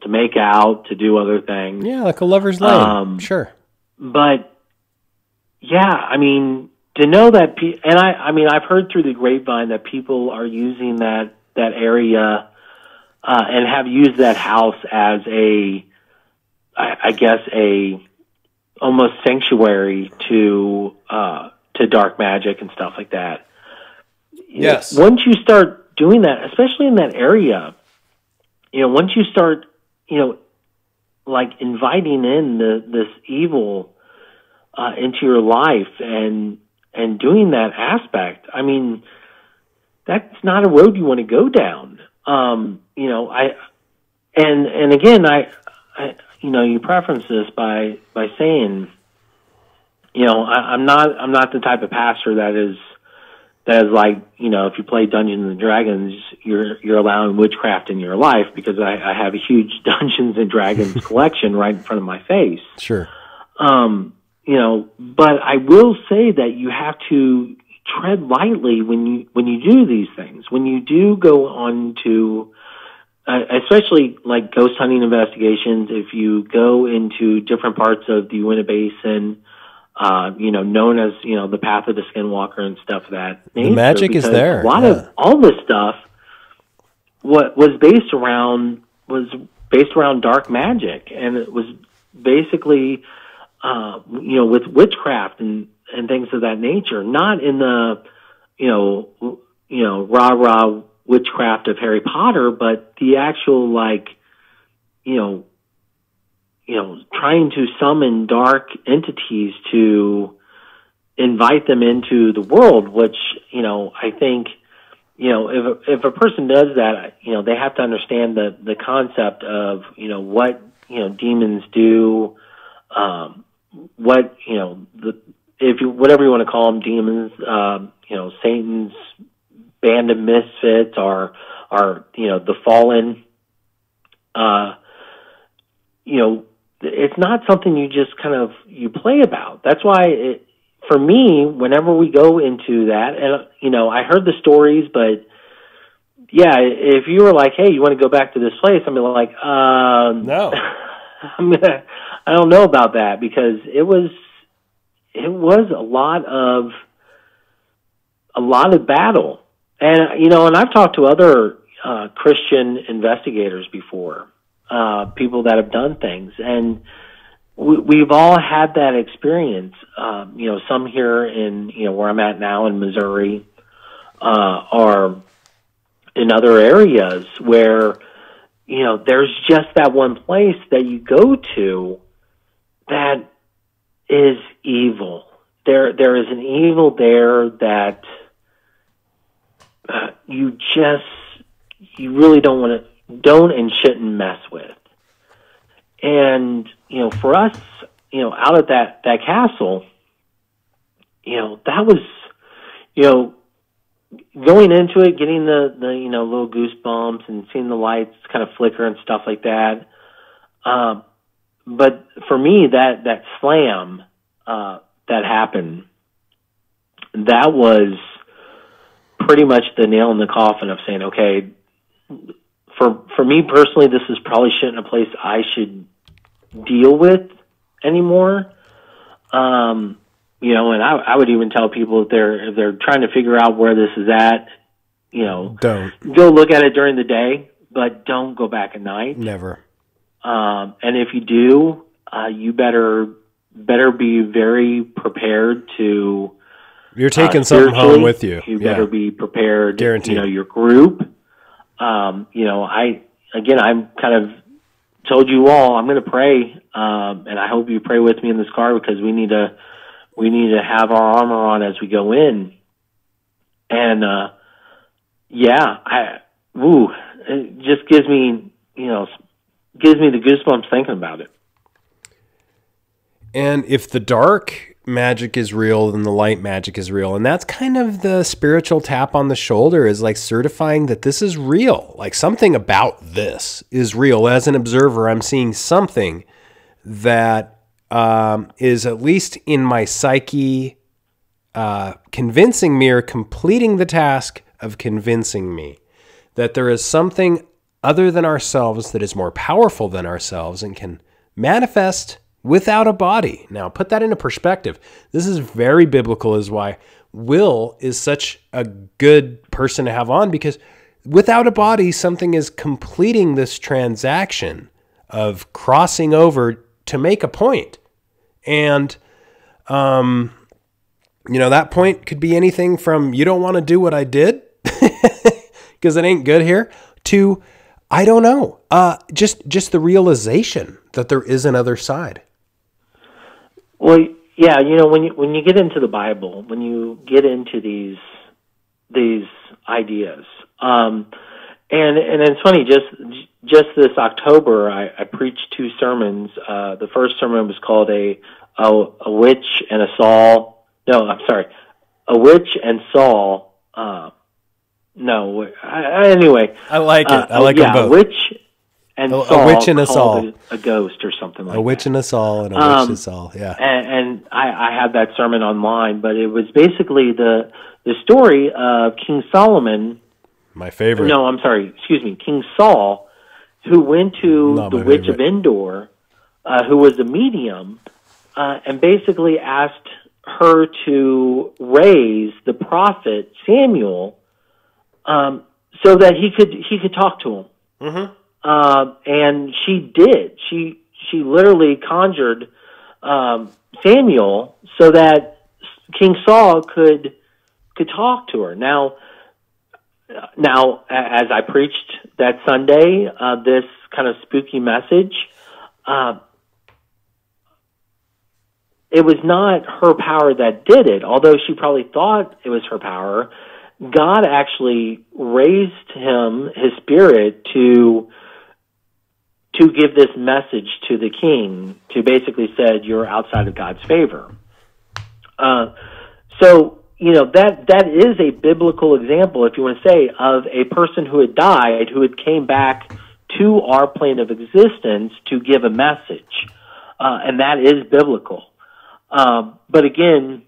make out, to do other things. Yeah, like a lover's lane. Sure. But yeah, I mean, to know that, and I mean, I've heard through the grapevine that people are using that area and have used that house as I guess a almost sanctuary to dark magic and stuff like that. Yes. Once you start doing that, especially in that area, once you start, like inviting in this evil into your life and doing that aspect, I mean, that's not a road you want to go down. You preference this by saying, I'm not the type of pastor that is like, if you play Dungeons and Dragons, you're allowing witchcraft in your life, because I have a huge Dungeons and Dragons collection right in front of my face. Sure. But I will say that you have to tread lightly when you do these things. When you do go on to, especially like ghost hunting investigations, if you go into different parts of the Uinta Basin, known as, the path of the skinwalker and stuff of that nature. The magic is there. A lot of all this stuff was based around dark magic, and it was basically, with witchcraft and things of that nature, not in the, rah-rah witchcraft of Harry Potter, but the actual, like, trying to summon dark entities to invite them into the world, which, I think, if a person does that, they have to understand the concept of, what, demons do, whatever you want to call them, demons, Satan's band of misfits are the fallen, it's not something you just kind of, you play about. That's why for me, whenever we go into that, and, I heard the stories, but yeah, if you were like, hey, you want to go back to this place? I'm like, no, I don't know about that, because it was a lot of battle. And, and I've talked to other Christian investigators before, people that have done things, and we've all had that experience. Some here in, where I'm at now in Missouri, or in other areas where, there's just that one place that you go to that is evil. There is an evil there that you really don't and shouldn't mess with. And, for us, out at that castle, that was, going into it, getting the little goosebumps and seeing the lights kind of flicker and stuff like that. But for me, that slam, that happened, that was pretty much the nail in the coffin of saying, okay, for me personally, this is probably shouldn't a place I should deal with anymore. And I would even tell people if they're trying to figure out where this is at, don't go look at it during the day, but don't go back at night. Never. And if you do, you better be very prepared to. You're taking something home with you. You better be prepared. Guaranteed. Your group. I'm kind of told you all I'm going to pray, and I hope you pray with me in this car, because we need to have our armor on as we go in. And it just gives me the goosebumps thinking about it. And if the dark magic is real, then the light magic is real. And that's kind of the spiritual tap on the shoulder, is like certifying that this is real. Like something about this is real. As an observer, I'm seeing something that is, at least in my psyche, convincing me, or completing the task of convincing me that there is something other than ourselves that is more powerful than ourselves and can manifest without a body. Now, put that into perspective. This is very biblical, is why Wil is such a good person to have on, because without a body, something is completing this transaction of crossing over to make a point. And, that point could be anything from, you don't want to do what I did because it ain't good here, to, I don't know, just the realization that there is another side. Well, yeah, when you get into the Bible, when you get into these ideas, and it's funny, just this October, I preached 2 sermons. The first sermon was called a witch and a Saul. No, I'm sorry, a witch and Saul. Anyway, I like it. I like them both. A witch and Saul. A witch and a Saul. A ghost or something like that. A witch and a Saul and a witch and a Saul. Yeah. And I had that sermon online, but it was basically the story of King Solomon. My favorite. No, I'm sorry. Excuse me. King Saul, who went to the witch of Endor, who was a medium, and basically asked her to raise the prophet Samuel, so that he could talk to him. Mm-hmm. And she did. She literally conjured Samuel so that King Saul could talk to her. Now, as I preached that Sunday, this kind of spooky message, it was not her power that did it, although she probably thought it was her power. God actually raised his spirit to give this message to the king, to basically said, you're outside of God's favor. So, that is a biblical example, if you want to say, of a person who had died, who had came back to our plane of existence to give a message. And that is biblical. But again,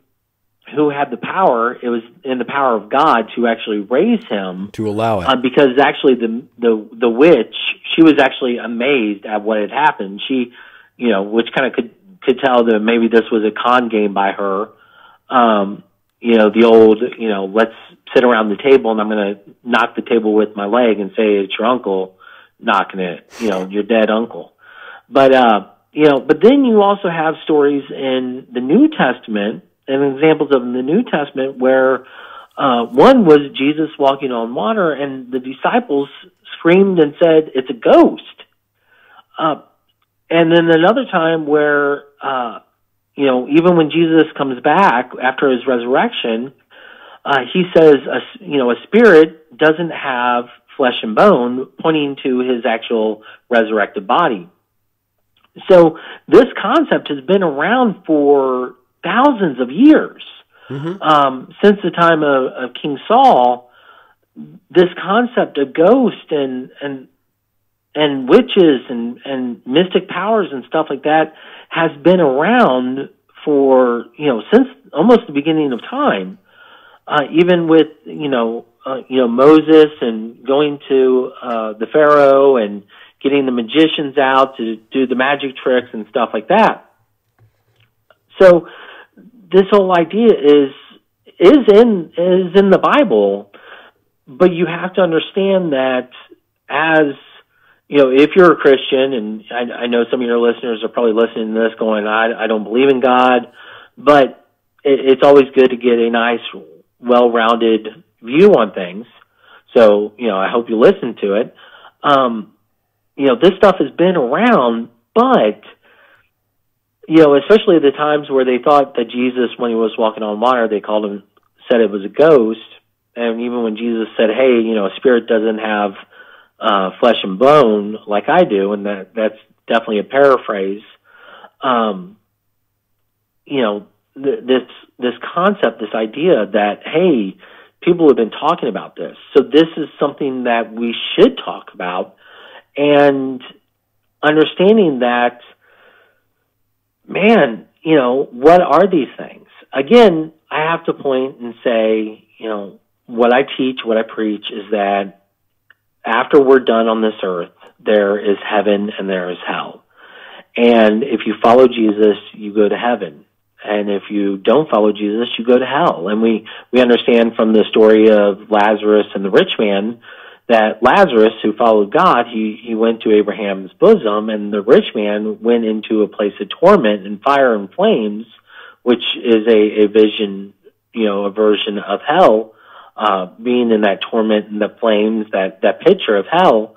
who had the power? It was in the power of God to actually raise him, to allow it, because actually the witch, she was actually amazed at what had happened. She, which kind of could tell that maybe this was a con game by her. The old, let's sit around the table and I'm going to knock the table with my leg and say it's your uncle knocking it, your dead uncle. But but then you also have stories in the New Testament and examples of in the New Testament where one was Jesus walking on water and the disciples screamed and said, it's a ghost. And then another time where, even when Jesus comes back after his resurrection, he says, a spirit doesn't have flesh and bone, pointing to his actual resurrected body. So this concept has been around for thousands of years. Mm-hmm. Since the time of King Saul, this concept of ghosts and witches and mystic powers and stuff like that has been around for, since almost the beginning of time. Even with, Moses and going to the Pharaoh and getting the magicians out to do the magic tricks and stuff like that. So this whole idea is in the Bible, but you have to understand that as, if you're a Christian, and I know some of your listeners are probably listening to this going, I don't believe in God, but it's always good to get a nice, well-rounded view on things. So, I hope you listen to it. This stuff has been around, but, especially the times where they thought that Jesus, when he was walking on water, said it was a ghost. And even when Jesus said, hey, a spirit doesn't have flesh and bone like I do, and that's definitely a paraphrase. This concept, this idea that, hey, people have been talking about this. So this is something that we should talk about, and understanding that, man, what are these things? Again, I have to point and say, what I teach, what I preach is that after we're done on this earth, there is heaven and there is hell. And if you follow Jesus, you go to heaven. And if you don't follow Jesus, you go to hell. And we understand from the story of Lazarus and the rich man that Lazarus, who followed God, he went to Abraham's bosom, and the rich man went into a place of torment and fire and flames, which is a vision, a version of hell, being in that torment and the flames, that picture of hell.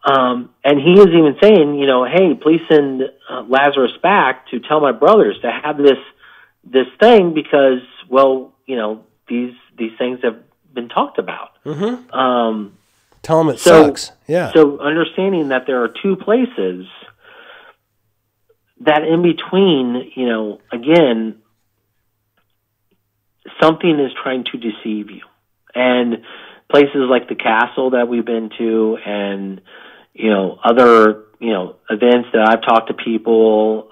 And he is even saying, hey, please send Lazarus back to tell my brothers to have this thing because, well, these things have been talked about. Mm-hmm. Tell them it sucks. Yeah. So understanding that there are two places, that in between, again, something is trying to deceive you. And places like the castle that we've been to and, other, events that I've talked to people,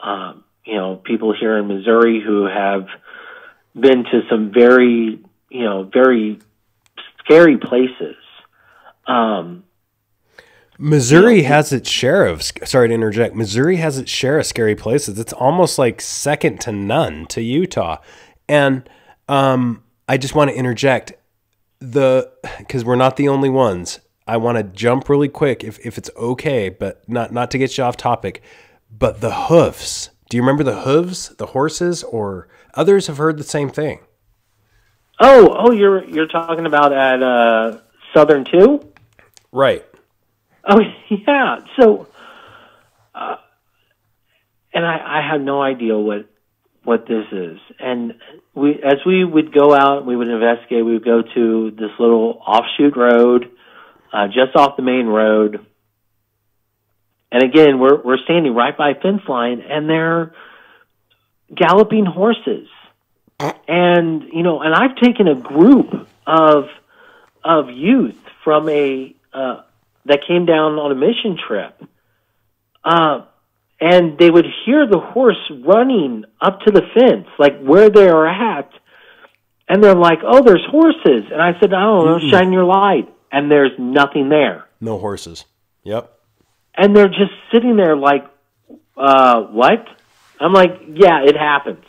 people here in Missouri who have been to some very, very scary places. Missouri has its share of, sorry to interject, Missouri has its share of scary places. It's almost like second to none to Utah. And I just want to interject, because we're not the only ones. I want to jump really quick, if it's okay, but not to get you off topic, but the hoofs. Do you remember the hooves, the horses, or others have heard the same thing? Oh, you're talking about at Southern 2? Right. Oh, yeah. So, and I had no idea what this is. And as we would go out, we would investigate, we would go to this little offshoot road, just off the main road. And again, we're standing right by a fence line, and they're galloping horses. And, and I've taken a group of youth from that came down on a mission trip. And they would hear the horse running up to the fence, like where they are at. And they're like, oh, there's horses. And I said, I don't know, shine your light. And there's nothing there. No horses. Yep. And they're just sitting there like, what? I'm like, yeah, it happens.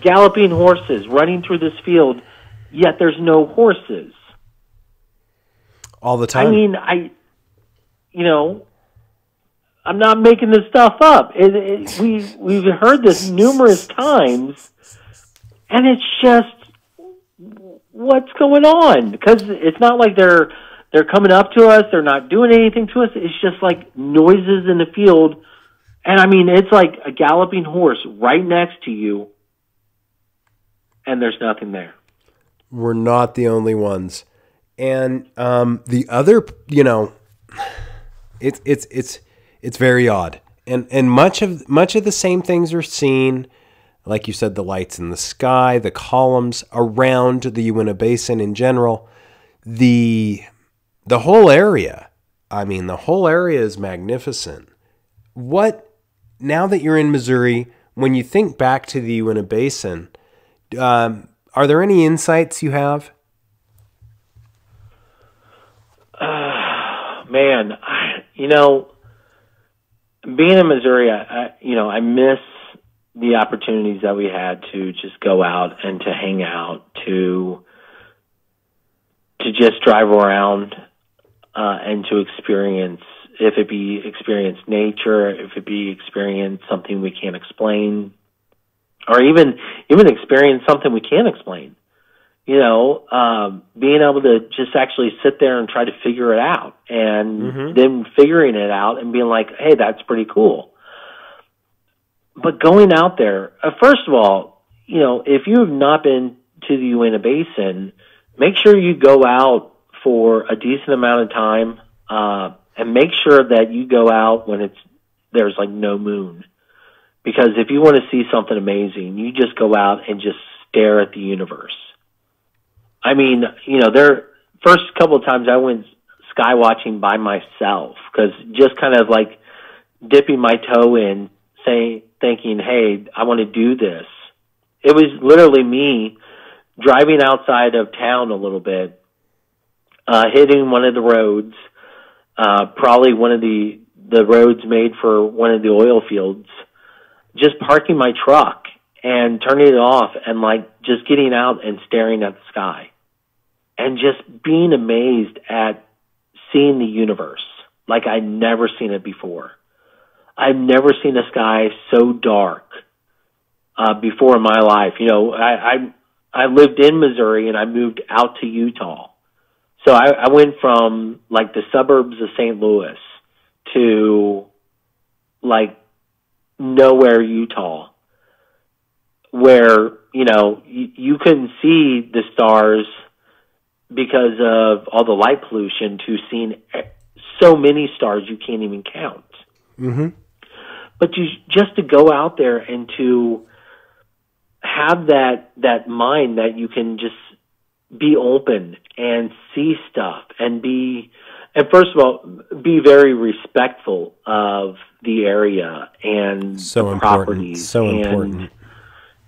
Galloping horses running through this field, yet there's no horses. All the time. I mean, I'm not making this stuff up. We've heard this numerous times, and it's just, what's going on? Because it's not like they're coming up to us, they're not doing anything to us. It's just like noises in the field, and I mean, it's like a galloping horse right next to you, and there's nothing there. We're not the only ones. And the other, it's very odd, and much of the same things are seen, like you said, the lights in the sky, the columns around the Uinta Basin in general, the whole area. I mean, the whole area is magnificent. Now that you're in Missouri, when you think back to the Uinta Basin, are there any insights you have? Man, being in Missouri, I miss the opportunities that we had to just go out and to hang out, to just drive around, and to experience, if it be experience nature, if it be experience something we can't explain, or even experience something we can explain. Being able to just actually sit there and try to figure it out, and then figuring it out and being like, hey, that's pretty cool. But going out there, first of all, if you have not been to the Uinta Basin, make sure you go out for a decent amount of time, and make sure that you go out when there's like no moon. Because if you want to see something amazing, you just go out and just stare at the universe. I mean, first couple of times I went sky watching by myself, because just kind of like dipping my toe in, thinking, hey, I want to do this. It was literally me driving outside of town a little bit, hitting one of the roads, probably one of the roads made for one of the oil fields, just parking my truck and turning it off and like just getting out and staring at the sky and just being amazed at seeing the universe like I'd never seen it before. I've never seen a sky so dark before in my life. You know, I lived in Missouri and I moved out to Utah. So I went from like the suburbs of St. Louis to like nowhere, Utah, where, you know, you couldn't see the stars because of all the light pollution, to seeing so many stars you can't even count. Mm-hmm. But just to go out there and to have that mind that you can just be open and see stuff and first of all, be very respectful of the area and the properties. So important.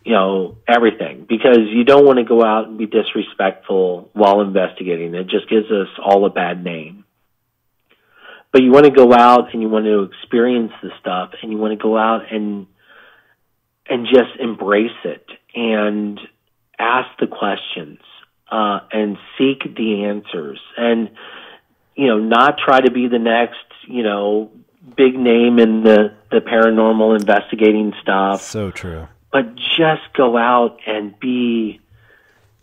You know, everything, because you don't want to go out and be disrespectful while investigating. It just gives us all a bad name. But you want to go out and you want to experience the stuff, and you want to go out and just embrace it and ask the questions and seek the answers, and, you know, not try to be the next, you know, big name in the paranormal investigating stuff. So true. But just go out and be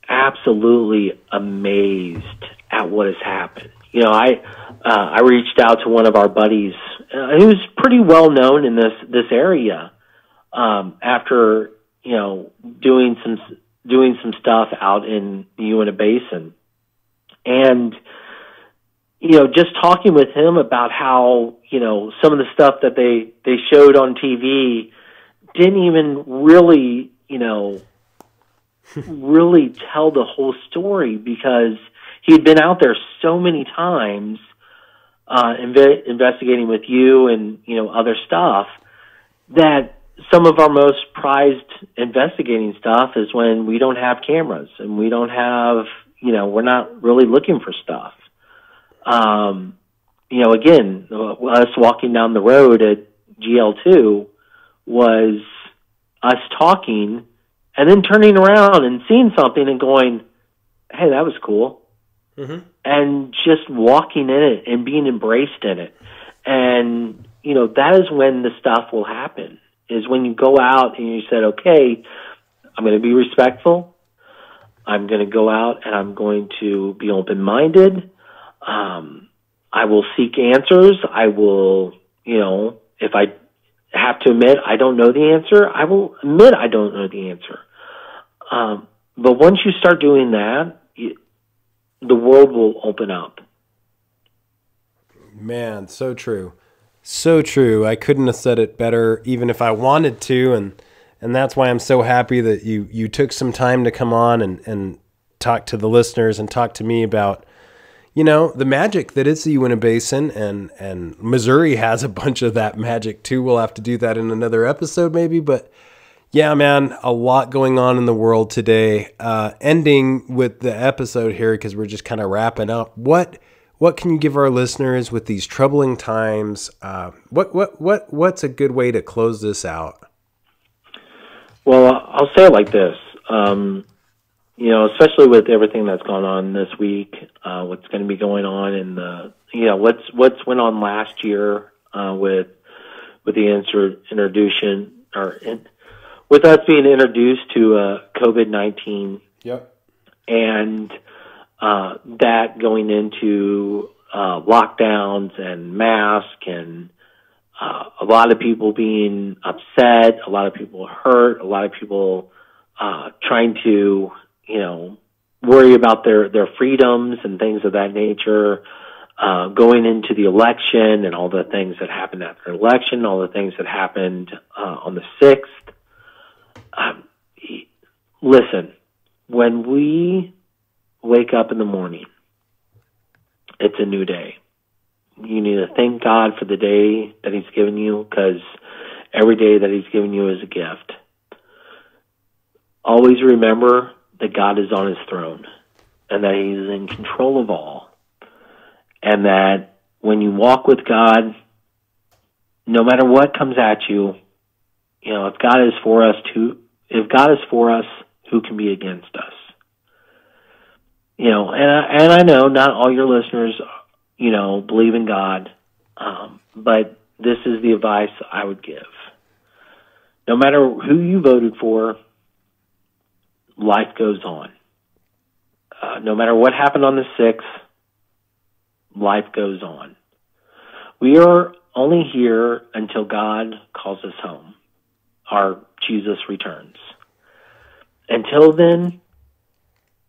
absolutely amazed at what has happened. You know, I reached out to one of our buddies who's pretty well known in this area after, you know, doing some stuff out in the Uinta Basin, and, you know, just talking with him about how, you know, some of the stuff that they showed on TV didn't even really, you know, really tell the whole story, because he had been out there so many times investigating with you and, you know, other stuff, that some of our most prized investigating stuff is when we don't have cameras and we don't have, you know, we're not really looking for stuff. You know, again, us walking down the road at GL2 was us talking and then turning around and seeing something and going, hey, that was cool. Mm-hmm. And just walking in it and being embraced in it. And, you know, that is when the stuff will happen, is when you go out and you said, okay, I'm going to be respectful. I'm going to go out and I'm going to be open-minded. I will seek answers. I will, you know, if I have to admit I don't know the answer, I will admit I don't know the answer. But once you start doing that, the world will open up. Man, so true. So true. I couldn't have said it better, even if I wanted to, and that's why I'm so happy that you took some time to come on and talk to the listeners and talk to me about, you know, the magic that is the Uinta Basin, and Missouri has a bunch of that magic too. We'll have to do that in another episode maybe, but yeah, man, a lot going on in the world today. Ending with the episode here, because we're just kind of wrapping up. What can you give our listeners with these troubling times? What's a good way to close this out? Well, I'll say it like this. You know, especially with everything that's gone on this week, what's going to be going on in the, you know, what's went on last year with the introduction with us being introduced to COVID-19. Yep. And that going into lockdowns and masks, and a lot of people being upset, a lot of people hurt, a lot of people trying to, you know, worry about their freedoms and things of that nature, going into the election and all the things that happened after the election, all the things that happened on the 6th. Listen, when we wake up in the morning, it's a new day. You need to thank God for the day that He's given you, because every day that He's given you is a gift. Always remember that God is on His throne and that He's in control of all, and that when you walk with God, no matter what comes at you, if God is for us, who can be against us? And I know not all your listeners, believe in God, but this is the advice I would give. No matter who you voted for, life goes on. No matter what happened on the 6th, life goes on. We are only here until God calls us home, or Jesus returns. Until then,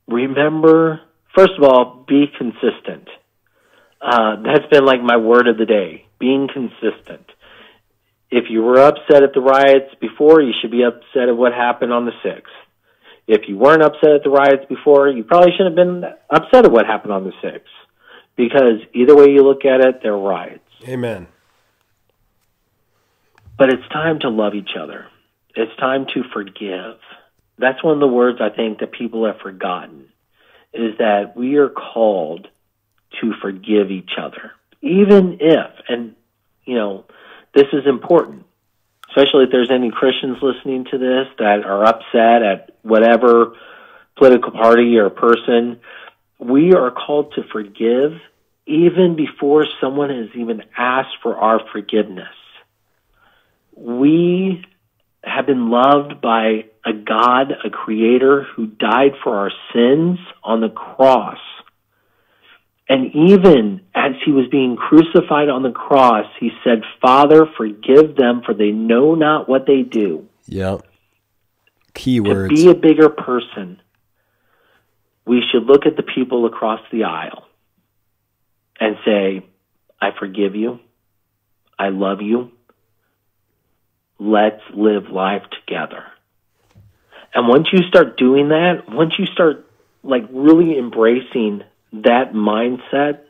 remember, first of all, be consistent. That's been like my word of the day, being consistent. If you were upset at the riots before, you should be upset at what happened on the 6th. If you weren't upset at the riots before, you probably shouldn't have been upset at what happened on the 6th. Because either way you look at it, they're riots. Amen. But it's time to love each other. It's time to forgive. That's one of the words I think that people have forgotten, is that we are called to forgive each other. Even if, and, this is important, especially if there's any Christians listening to this that are upset at whatever political party or person, we are called to forgive even before someone has even asked for our forgiveness. We have been loved by a God, a creator who died for our sins on the cross. And even as he was being crucified on the cross, he said, "Father, forgive them, for they know not what they do." Yep. Key words. To be a bigger person, we should look at the people across the aisle and say, "I forgive you. I love you. Let's live life together." And once you start doing that, once you start really embracing that mindset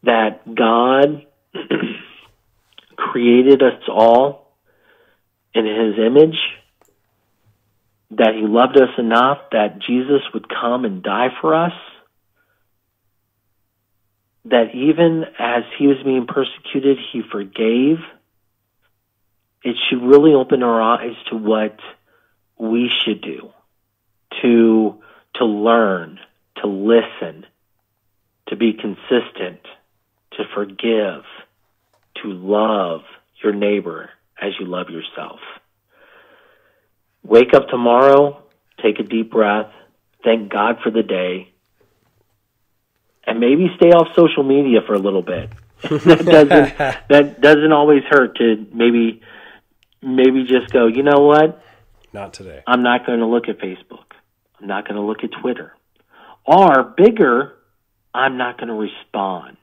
that God created us all in his image, that he loved us enough that Jesus would come and die for us, that even as he was being persecuted, he forgave, it should really open our eyes to what we should do, to learn, to listen, to be consistent, to forgive, to love your neighbor as you love yourself. Wake up tomorrow, take a deep breath, thank God for the day, and maybe stay off social media for a little bit. That doesn't always hurt to maybe just go, you know what? Not today. I'm not going to look at Facebook. I'm not going to look at Twitter. Or bigger, I'm not going to respond.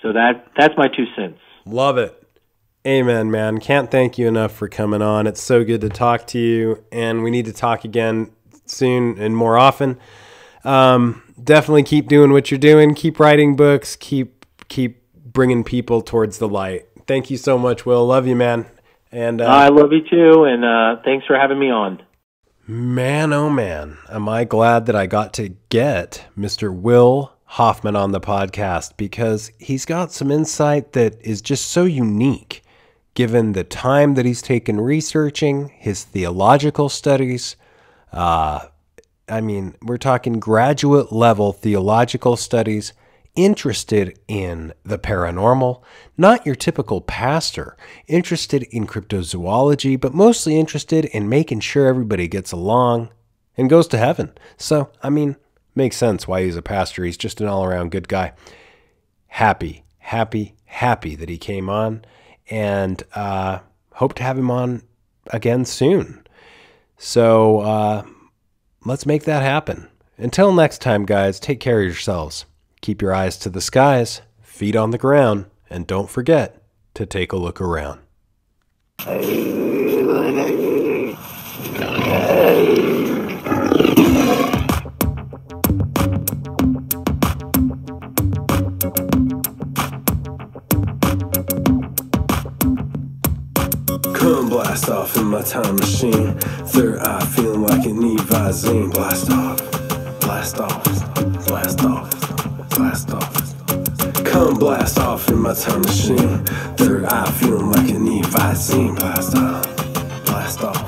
So that's my 2 cents. Love it. Amen, man. Can't thank you enough for coming on. It's so good to talk to you, and we need to talk again soon and more often. Definitely keep doing what you're doing. Keep writing books. Keep bringing people towards the light. Thank you so much, Wil. Love you, man. And I love you too, and thanks for having me on. Man, oh man, am I glad that I got to get Mr. Wil Hoffmann on the podcast, because he's got some insight that is just so unique, given the time that he's taken researching his theological studies. We're talking graduate level theological studies, interested in the paranormal, not your typical pastor, interested in cryptozoology, but mostly interested in making sure everybody gets along and goes to heaven. So, makes sense why he's a pastor. He's just an all-around good guy. Happy that he came on, and hope to have him on again soon. So, let's make that happen. Until next time, guys, take care of yourselves. Keep your eyes to the skies, feet on the ground, and don't forget to take a look around. Come blast off in my time machine. Third eye feeling like an Visine. Blast off, blast off, blast off, blast off. Come blast off in my time machine. Third eye feeling like an Evite scene. Blast off, blast off.